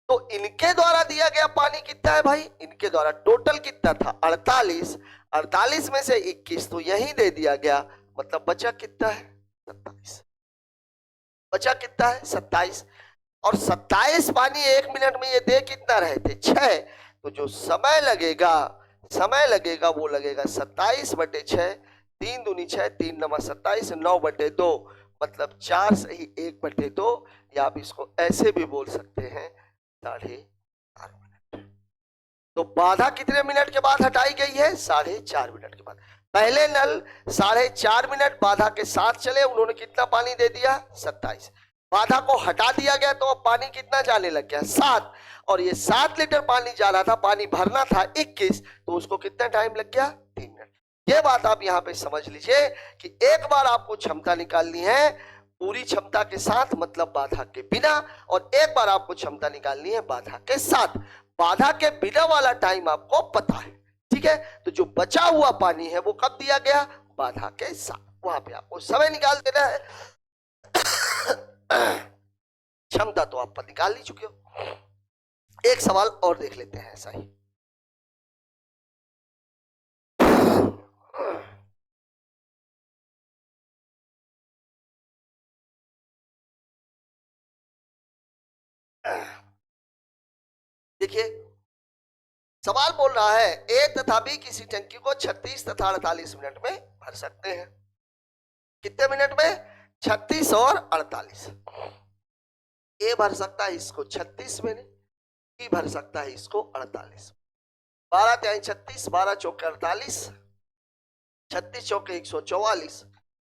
तो इनके द्वारा दिया गया पानी कितना है भाई? इनके द्वारा टोटल कितना था? 48, 48 में से 21 तो यहीं दे दिया गया, मतलब बचा कितना है? 27। बचा कितना है? 27। और 27 पानी 1 मिनट में ये दे कितना रहे थे? 6। तो जो समय लगेगा वो लगेगा 27/6, 3 दूनी 6, 3 नमा 27, 9/2, मतलब 4 से ही 1/2, या आप इसको ऐसे भी बोल सकते हैं 4.5 मिनट। तो बाधा कितने मिनट के बाद हटाई गई है? 4.5 मिनट के बाद। पहले नल 4.5 मिनट बाधा के साथ चले, उन्होंने कितना पानी दे दिया? 27। बाधा को हटा दिया गया तो अब पानी कितना जाने लग गया? 7। और ये 7 लीटर पानी जा रहा था, पानी भरना था 21, तो उसको कितना टाइम लग गया? 3 मिनट। ये बात आप यहाँ पे समझ लीजिए कि एक बार आपको क्षमता निकालनी है पूरी क्षमता के साथ, मतलब बाधा के बिना, और एक बार आपको क्षमता निकालनी है बाधा के साथ। बाधा के बिना वाला टाइम आपको पता है, ठीक है? तो जो बचा हुआ पानी है वो कब दिया गया? बाधा के साथ। वहां पे आपको समय निकाल देना है। क्षमता तो आप निकाल ही चुके हो। एक सवाल और देख लेते हैं ऐसा ही। देखिए सवाल बोल रहा है ए तथा बी किसी टंकी को 36 तथा 48 मिनट में भर सकते हैं। कितने मिनट में? 36 और 48। ए भर सकता है इसको 36 मिनट, बी भर सकता है इसको 48। 12 तिहाई 36, 12 चौके 48, 36 चौके 144,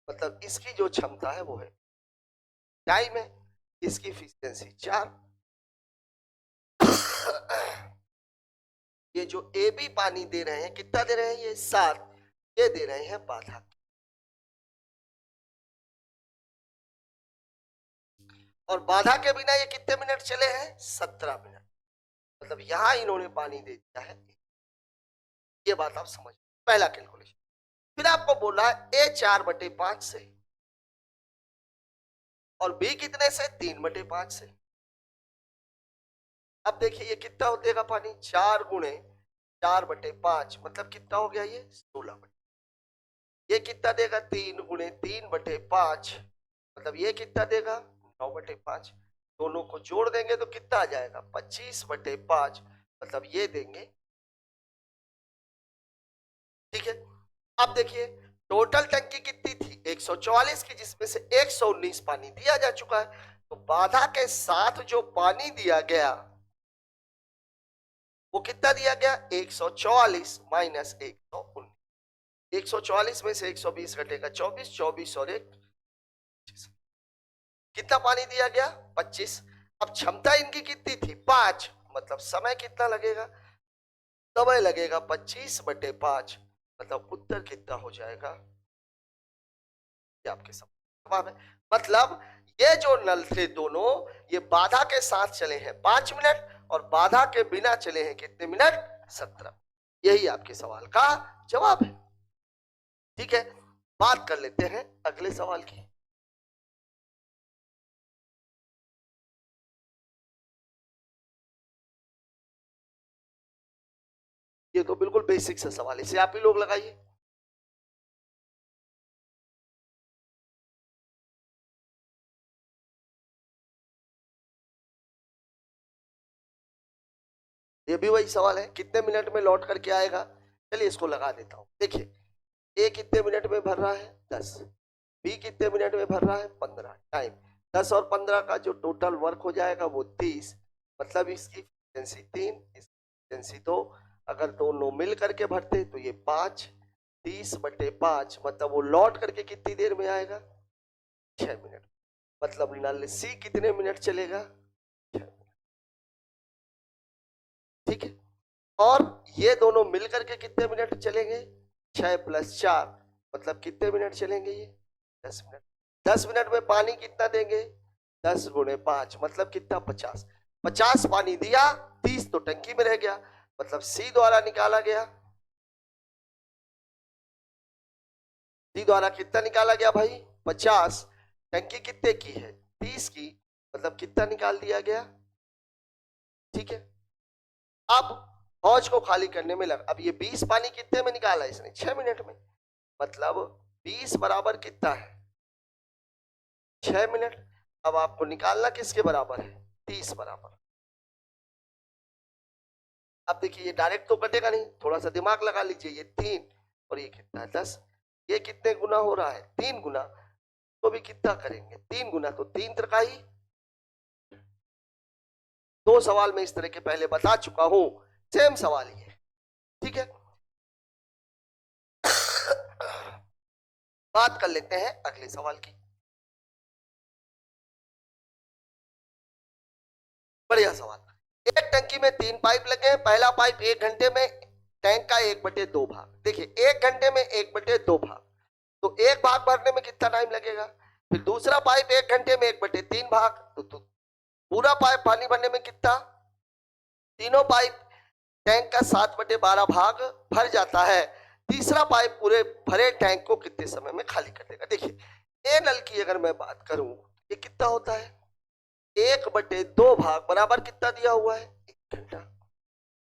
मतलब इसकी जो क्षमता है वो है टाइम है, इसकी एफिशिएंसी 4। ये जो ए बी पानी दे रहे हैं कितना दे रहे हैं? ये 7, ये दे रहे हैं बाधा। और बाधा के बिना ये कितने मिनट चले हैं? 17 मिनट। मतलब यहां इन्होंने पानी दे दिया है। ये बात आप समझ, पहला कैलकुलेशन। फिर आपको बोला है ए 4/5 से और बी कितने से? 3/5 से। अब देखिए ये कितना हो देगा पानी? 4 गुणे 4/5, मतलब कितना हो गया? ये 16। ये कितना देगा? 3 गुणे 3/5, मतलब ये कितना देगा? 9/5। दोनों को जोड़ देंगे तो कितना आ जाएगा? 25/5, मतलब ये देंगे, ठीक है? अब देखिए टोटल टंकी कितनी थी? 144 की, जिसमें से 119 पानी दिया जा चुका है। तो बाधा के साथ जो पानी दिया गया वो कितना दिया गया? 144 माइनस 119। 144 में से 120 घटेगा 24, 24 और 1, कितना पानी दिया गया? 25। अब क्षमता इनकी कितनी थी? 5, मतलब समय कितना लगेगा? समय लगेगा 25/5, मतलब उत्तर कितना हो जाएगा? ये आपके जवाब है। मतलब ये जो नल थे दोनों, ये बाधा के साथ चले हैं 5 मिनट और बाधा के बिना चले हैं कितने मिनट? 17। यही आपके सवाल का जवाब है, ठीक है? बात कर लेते हैं अगले सवाल की। ये तो बिल्कुल बेसिक सा सवाल है, इसे आप ही लोग लगाइए। ये भी वही सवाल है, कितने मिनट में लौट करके आएगा? चलिए इसको लगा देता हूं। देखिए ए कितने मिनट में भर रहा है? 10। बी कितने मिनट में भर रहा है? 15। टाइम 10 और 15 का जो टोटल वर्क हो जाएगा वो 30, मतलब इसकी एफिशिएंसी 3, इसकी एफिशिएंसी 2, अगर दोनों मिल करके भरते तो ये 5, 30/5 मतलब वो लौट करके कितनी देर में आएगा? 6 मिनट। मतलब नल सी कितने मिनट चलेगा? 6 मिनट। ठीक है, और ये दोनों मिल करके कितने मिनट चलेंगे? 6 + 4 मतलब कितने मिनट चलेंगे? ये 10 मिनट। 10 मिनट में पानी कितना देंगे? 10 × 5 मतलब कितना? 50। 50 पानी दिया, 30 तो टंकी में रह गया, मतलब सी द्वारा निकाला गया। सी द्वारा कितना निकाला गया भाई? 50। टंकी कितने की है? 30 की, मतलब कितना निकाल दिया गया? ठीक है, अब हौज को खाली करने में लगा। अब ये 20 पानी कितने में निकाला इसने? 6 मिनट में। मतलब 20 बराबर कितना है? 6 मिनट। अब आपको निकालना किसके बराबर है? 30 बराबर। अब देखिए ये डायरेक्ट तो कटेगा नहीं, थोड़ा सा दिमाग लगा लीजिए। ये 3 और ये कितना है? 10। ये कितने गुना हो रहा है? 3 गुना। तो भी कितना करेंगे? 3 गुना तो 3 तिरकाई। 2 सवाल मैं इस तरह के पहले बता चुका हूं, सेम सवाल ही है। ठीक है, बात कर लेते हैं अगले सवाल की। बढ़िया सवाल। एक टंकी में 3 पाइप लगे हैं। पहला पाइप 1 घंटे में टैंक का 1/2 भाग। देखिए 1 घंटे में 1/2 भाग, तो 1 भाग भरने में कितना टाइम लगेगा? फिर दूसरा पाइप 1 घंटे में 1/3 भाग, तो पूरा पाइप पानी भरने में कितना? तीनों पाइप टैंक का 7/12 भाग भर जाता है। तीसरा पाइप पूरे भरे टैंक को कितने समय में खाली कर देगा? देखिए ए नल की अगर मैं बात करूं, ये कितना होता है? 1/2 भाग बराबर कितना दिया हुआ है? 1 घंटा।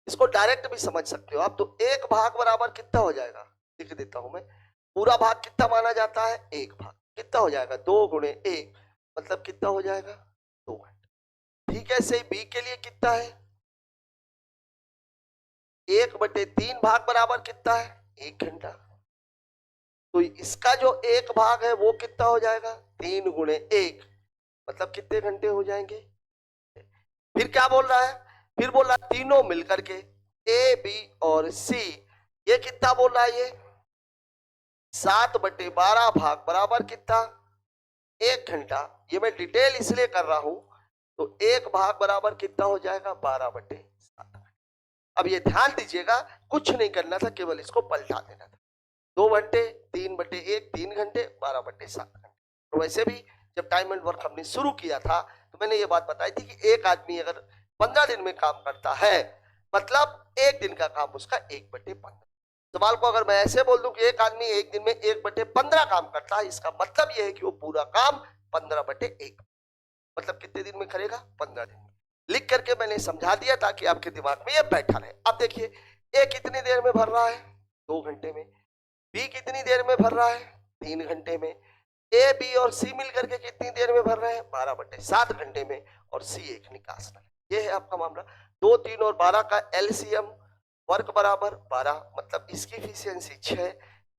इसको डायरेक्ट भी समझ सकते हो आप, तो 1 भाग बराबर कितना हो जाएगा? लिख देता हूं मैं। पूरा भाग कितना माना जाता है? 1 भाग। कितना हो जाएगा? 2 × 1 मतलब कितना हो जाएगा? 2 घंटे। ठीक है, ऐसे ही बी के लिए कितना है? 1/3 भाग बराबर कितना है? 1 घंटा। तो इसका जो 1 भाग है वो कितना हो जाएगा? 3 × 1 मतलब कितने घंटे हो जाएंगे? फिर क्या बोल रहा है? फिर बोल रहा है तीनों मिलकर के ए बी और सी, ये कितना बोल रहा है? ये 7/12 भाग बराबर कितना? 1 घंटा। ये मैं डिटेल इसलिए कर रहा हूं, तो 1 भाग बराबर कितना हो जाएगा? 12/7। अब ये ध्यान दीजिएगा, कुछ नहीं करना था, केवल इसको पलटा देना था। 2 घंटे, 3/1, 3 घंटे, 12/7 घंटे। तो वैसे भी जब टाइम एंड वर्क हमने शुरू किया था तो मैंने ये बात बताई थी कि एक आदमी अगर 15 दिन में काम करता है, मतलब एक दिन का काम उसका 1/15। सवाल को अगर मैं ऐसे बोल दूं कि एक आदमी एक दिन में 1/15 काम करता है, इसका मतलब यह है कि वो पूरा काम 15/1 मतलब कितने दिन में करेगा? 15 दिन में। लिख करके मैंने समझा दिया ताकि आपके दिमाग में ये बैठा रहे। अब देखिए ए कितनी देर में भर रहा है? 2 घंटे में। बी कितनी देर में भर रहा है? 3 घंटे में। ए बी और सी मिलकर के कितनी देर में भर रहे हैं? 12/7 घंटे में। और सी एक निकास नल। ये है आपका मामला। 2, 3 और 12 का एलसीएम वर्क बराबर 12, मतलब इसकी इफिशियंसी 6,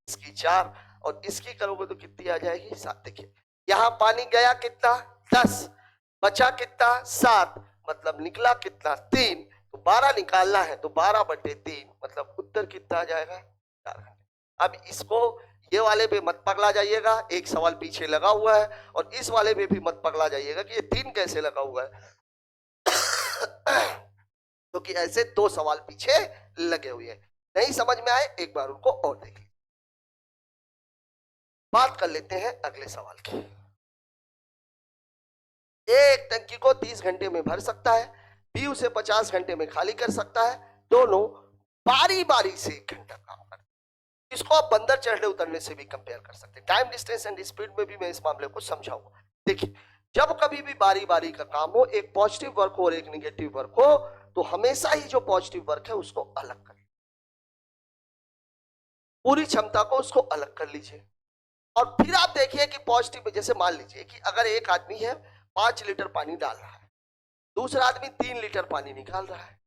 इसकी 4 और इसकी करोगे तो कितनी आ जाएगी? 7। देखिए यहां पानी गया कितना? 10, बचा कितना? 7, मतलब निकला कितना? 3। तो 12 निकालना है, तो 12/3 मतलब उत्तर कितना आ जाएगा? 4 घंटे। अब इसको ये वाले पे मत पगला जाइएगा, एक सवाल पीछे लगा हुआ है, और इस वाले पे भी मत पगला जाइएगा कि ये 3 कैसे लगा हुआ है क्योंकि ऐसे 2 सवाल पीछे लगे हुए हैं। नहीं समझ में आए, एक बार उनको और देख लीजिए। बात कर लेते हैं अगले सवाल की। एक टंकी को 30 घंटे में भर सकता है, बी उसे 50 घंटे में खाली कर सकता है। दोनों बारी बारी से 1 घंटा काम करते हैं। इसको आप बंदर चढ़ने उतरने से भी कंपेयर कर सकते हैं। टाइम, डिस्टेंस एंड स्पीड में भी मैं इस मामले को समझाऊंगा। देखिए जब कभी भी बारी बारी का काम हो, एक पॉजिटिव वर्क हो और एक निगेटिव वर्क हो, तो हमेशा ही जो पॉजिटिव वर्क है उसको अलग कर, पूरी क्षमता को उसको अलग कर लीजिए। और फिर आप देखिए कि पॉजिटिव, जैसे मान लीजिए कि अगर एक आदमी है 5 लीटर पानी डाल रहा है, दूसरा आदमी 3 लीटर पानी निकाल रहा है,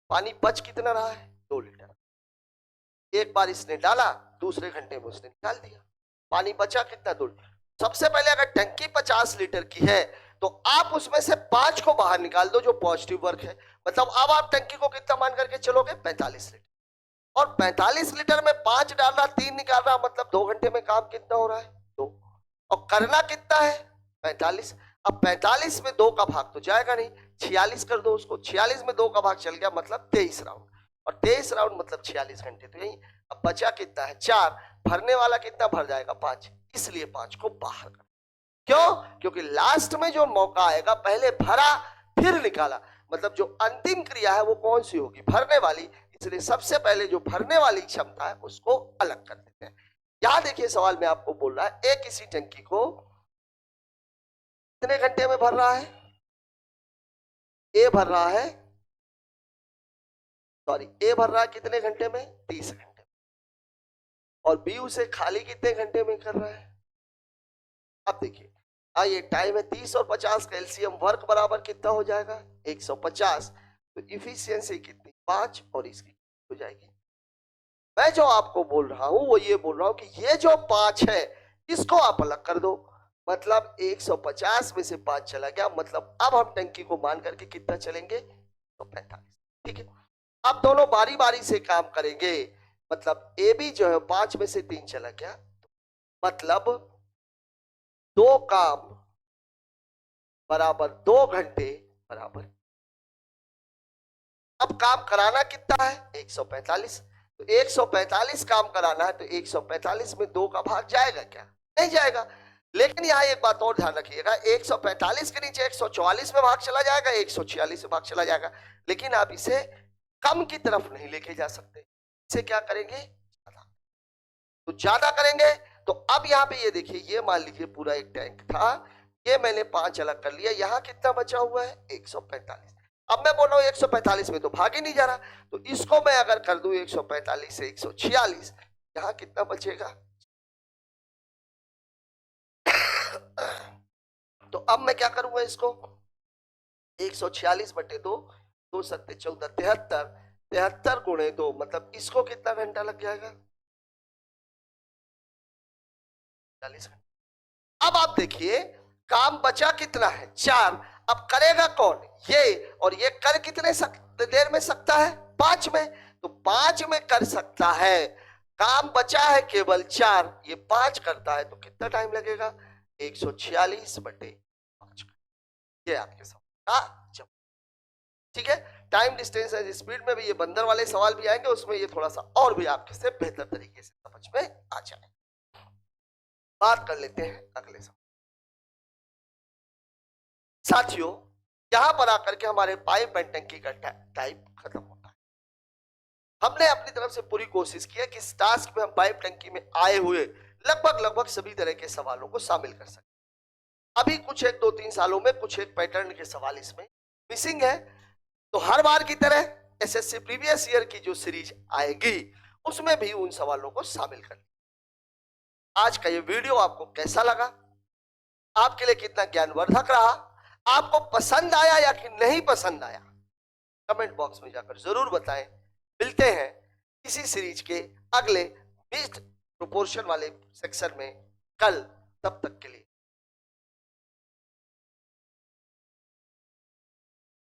पानी बच कितना रहा है? 2 लीटर। एक बार इसने डाला, दूसरे घंटे में उसने निकाल दिया, पानी बचा कितना? 2 लीटर। सबसे पहले अगर टंकी 50 लीटर की है तो आप उसमें से 5 को बाहर निकाल दो जो पॉजिटिव वर्क है। मतलब अब आप टंकी को कितना मान करके चलोगे, 45 लीटर। और 45 लीटर में 5 डाल रहा, 3 निकाल रहा, मतलब 2 घंटे में काम कितना हो रहा है, 2। और करना कितना है, 45। अब 45 में 2 का भाग तो जाएगा नहीं, 46 कर दो उसको। 46 में 2 का भाग चल गया, मतलब 23 राउंड। और 23 राउंड मतलब 46 घंटे। तो यही अब बचा कितना है, 4। भरने वाला कितना भर जाएगा, 5। इसलिए 5 को बाहर कर। क्यों, क्योंकि लास्ट में जो मौका आएगा, पहले भरा फिर निकाला, मतलब जो अंतिम क्रिया है वो कौन सी होगी, भरने वाली। इसलिए सबसे पहले जो भरने वाली क्षमता है उसको अलग कर देते हैं। यहां देखिए सवाल में आपको बोल रहा है एक किसी टंकी को कितने घंटे में भर रहा है, ए भर रहा है, सॉरी ए भर रहा है कितने घंटे में, 30 घंटे में। और बी उसे खाली कितने घंटे में कर रहा है। अब देखिए ये टाइम है 30 और 50 का एलसीएम, वर्क बराबर कितना हो जाएगा, 150। तो इफिशियंसी कितनी, 5, और इसकी हो जाएगी। मैं जो आपको बोल रहा हूं वो ये बोल रहा हूं कि ये जो 5 है इसको आप अलग कर दो, मतलब 150 में से 5 चला गया, मतलब अब हम टंकी को मान करके कितना चलेंगे, तो 45। ठीक है, अब दोनों बारी बारी से काम करेंगे। मतलब ए बी जो है 5 में से 3 चला गया, मतलब 2 काम बराबर 2 घंटे बराबर। अब काम कराना कितना है, 145। तो 145 काम कराना है, तो 145 में 2 का भाग जाएगा क्या, नहीं जाएगा। लेकिन यहां एक बात और ध्यान रखिएगा, 145 के नीचे 144 में भाग चला जाएगा, 146 में भाग चला जाएगा। लेकिन आप इसे कम की तरफ नहीं लेके जा सकते, इसे क्या करेंगे, ज्यादा। तो ज्यादा करेंगे तो अब यहां पे ये देखिए, ये मान लीजिए पूरा एक टैंक था, ये मैंने 5 अलग कर लिया, यहां कितना बचा हुआ है, 145। अब मैं बोल रहा हूं 145 में तो भाग ही नहीं जा रहा, तो इसको मैं अगर कर दूं 145 से 146, यहां कितना बचेगा। तो अब मैं क्या करूंगा, इसको 146 बटे 2, 2 सत्ते 14, 73, 73 गुणे 2, मतलब इसको कितना घंटा लग जाएगा, 40 घंटा। अब आप देखिए काम बचा कितना है, 4। अब करेगा कौन, ये, और ये कर कितने देर में सकता है, 5 में। तो 5 में कर सकता है, काम बचा है केवल 4, ये 5 करता है, तो कितना टाइम लगेगा, 146 बटे 5। ये आपके सवाल का जवाब। ठीक है, टाइम डिस्टेंस एंड स्पीड में भी ये बंदर वाले सवाल भी आएंगे, उसमें ये थोड़ा सा और भी आपके से बेहतर तरीके से समझ में आ जाए। बात कर लेते हैं अगले सवाल। साथियों यहां पर आकर के हमारे पाइप एंड टंकी का टाइप खत्म होता है। हमने अपनी तरफ से पूरी कोशिश की है कि इस टास्क में हम पाइप टंकी में आए हुए लगभग सभी तरह के सवालों को शामिल कर सकें। अभी कुछ 1-2-3 सालों में कुछ एक पैटर्न के सवाल इसमें मिसिंग है, तो हर बार की तरह एसएससी प्रीवियस ईयर की जो सीरीज आएगी उसमें भी उन सवालों को शामिल कर। आज का ये वीडियो आपको कैसा लगा, आपके लिए कितना ज्ञानवर्धक रहा, आपको पसंद आया या कि नहीं पसंद आया, कमेंट बॉक्स में जाकर जरूर बताएं। मिलते हैं इसी सीरीज के अगले मिक्स्ड प्रोपोर्शन वाले सेक्शन में कल, तब तक के लिए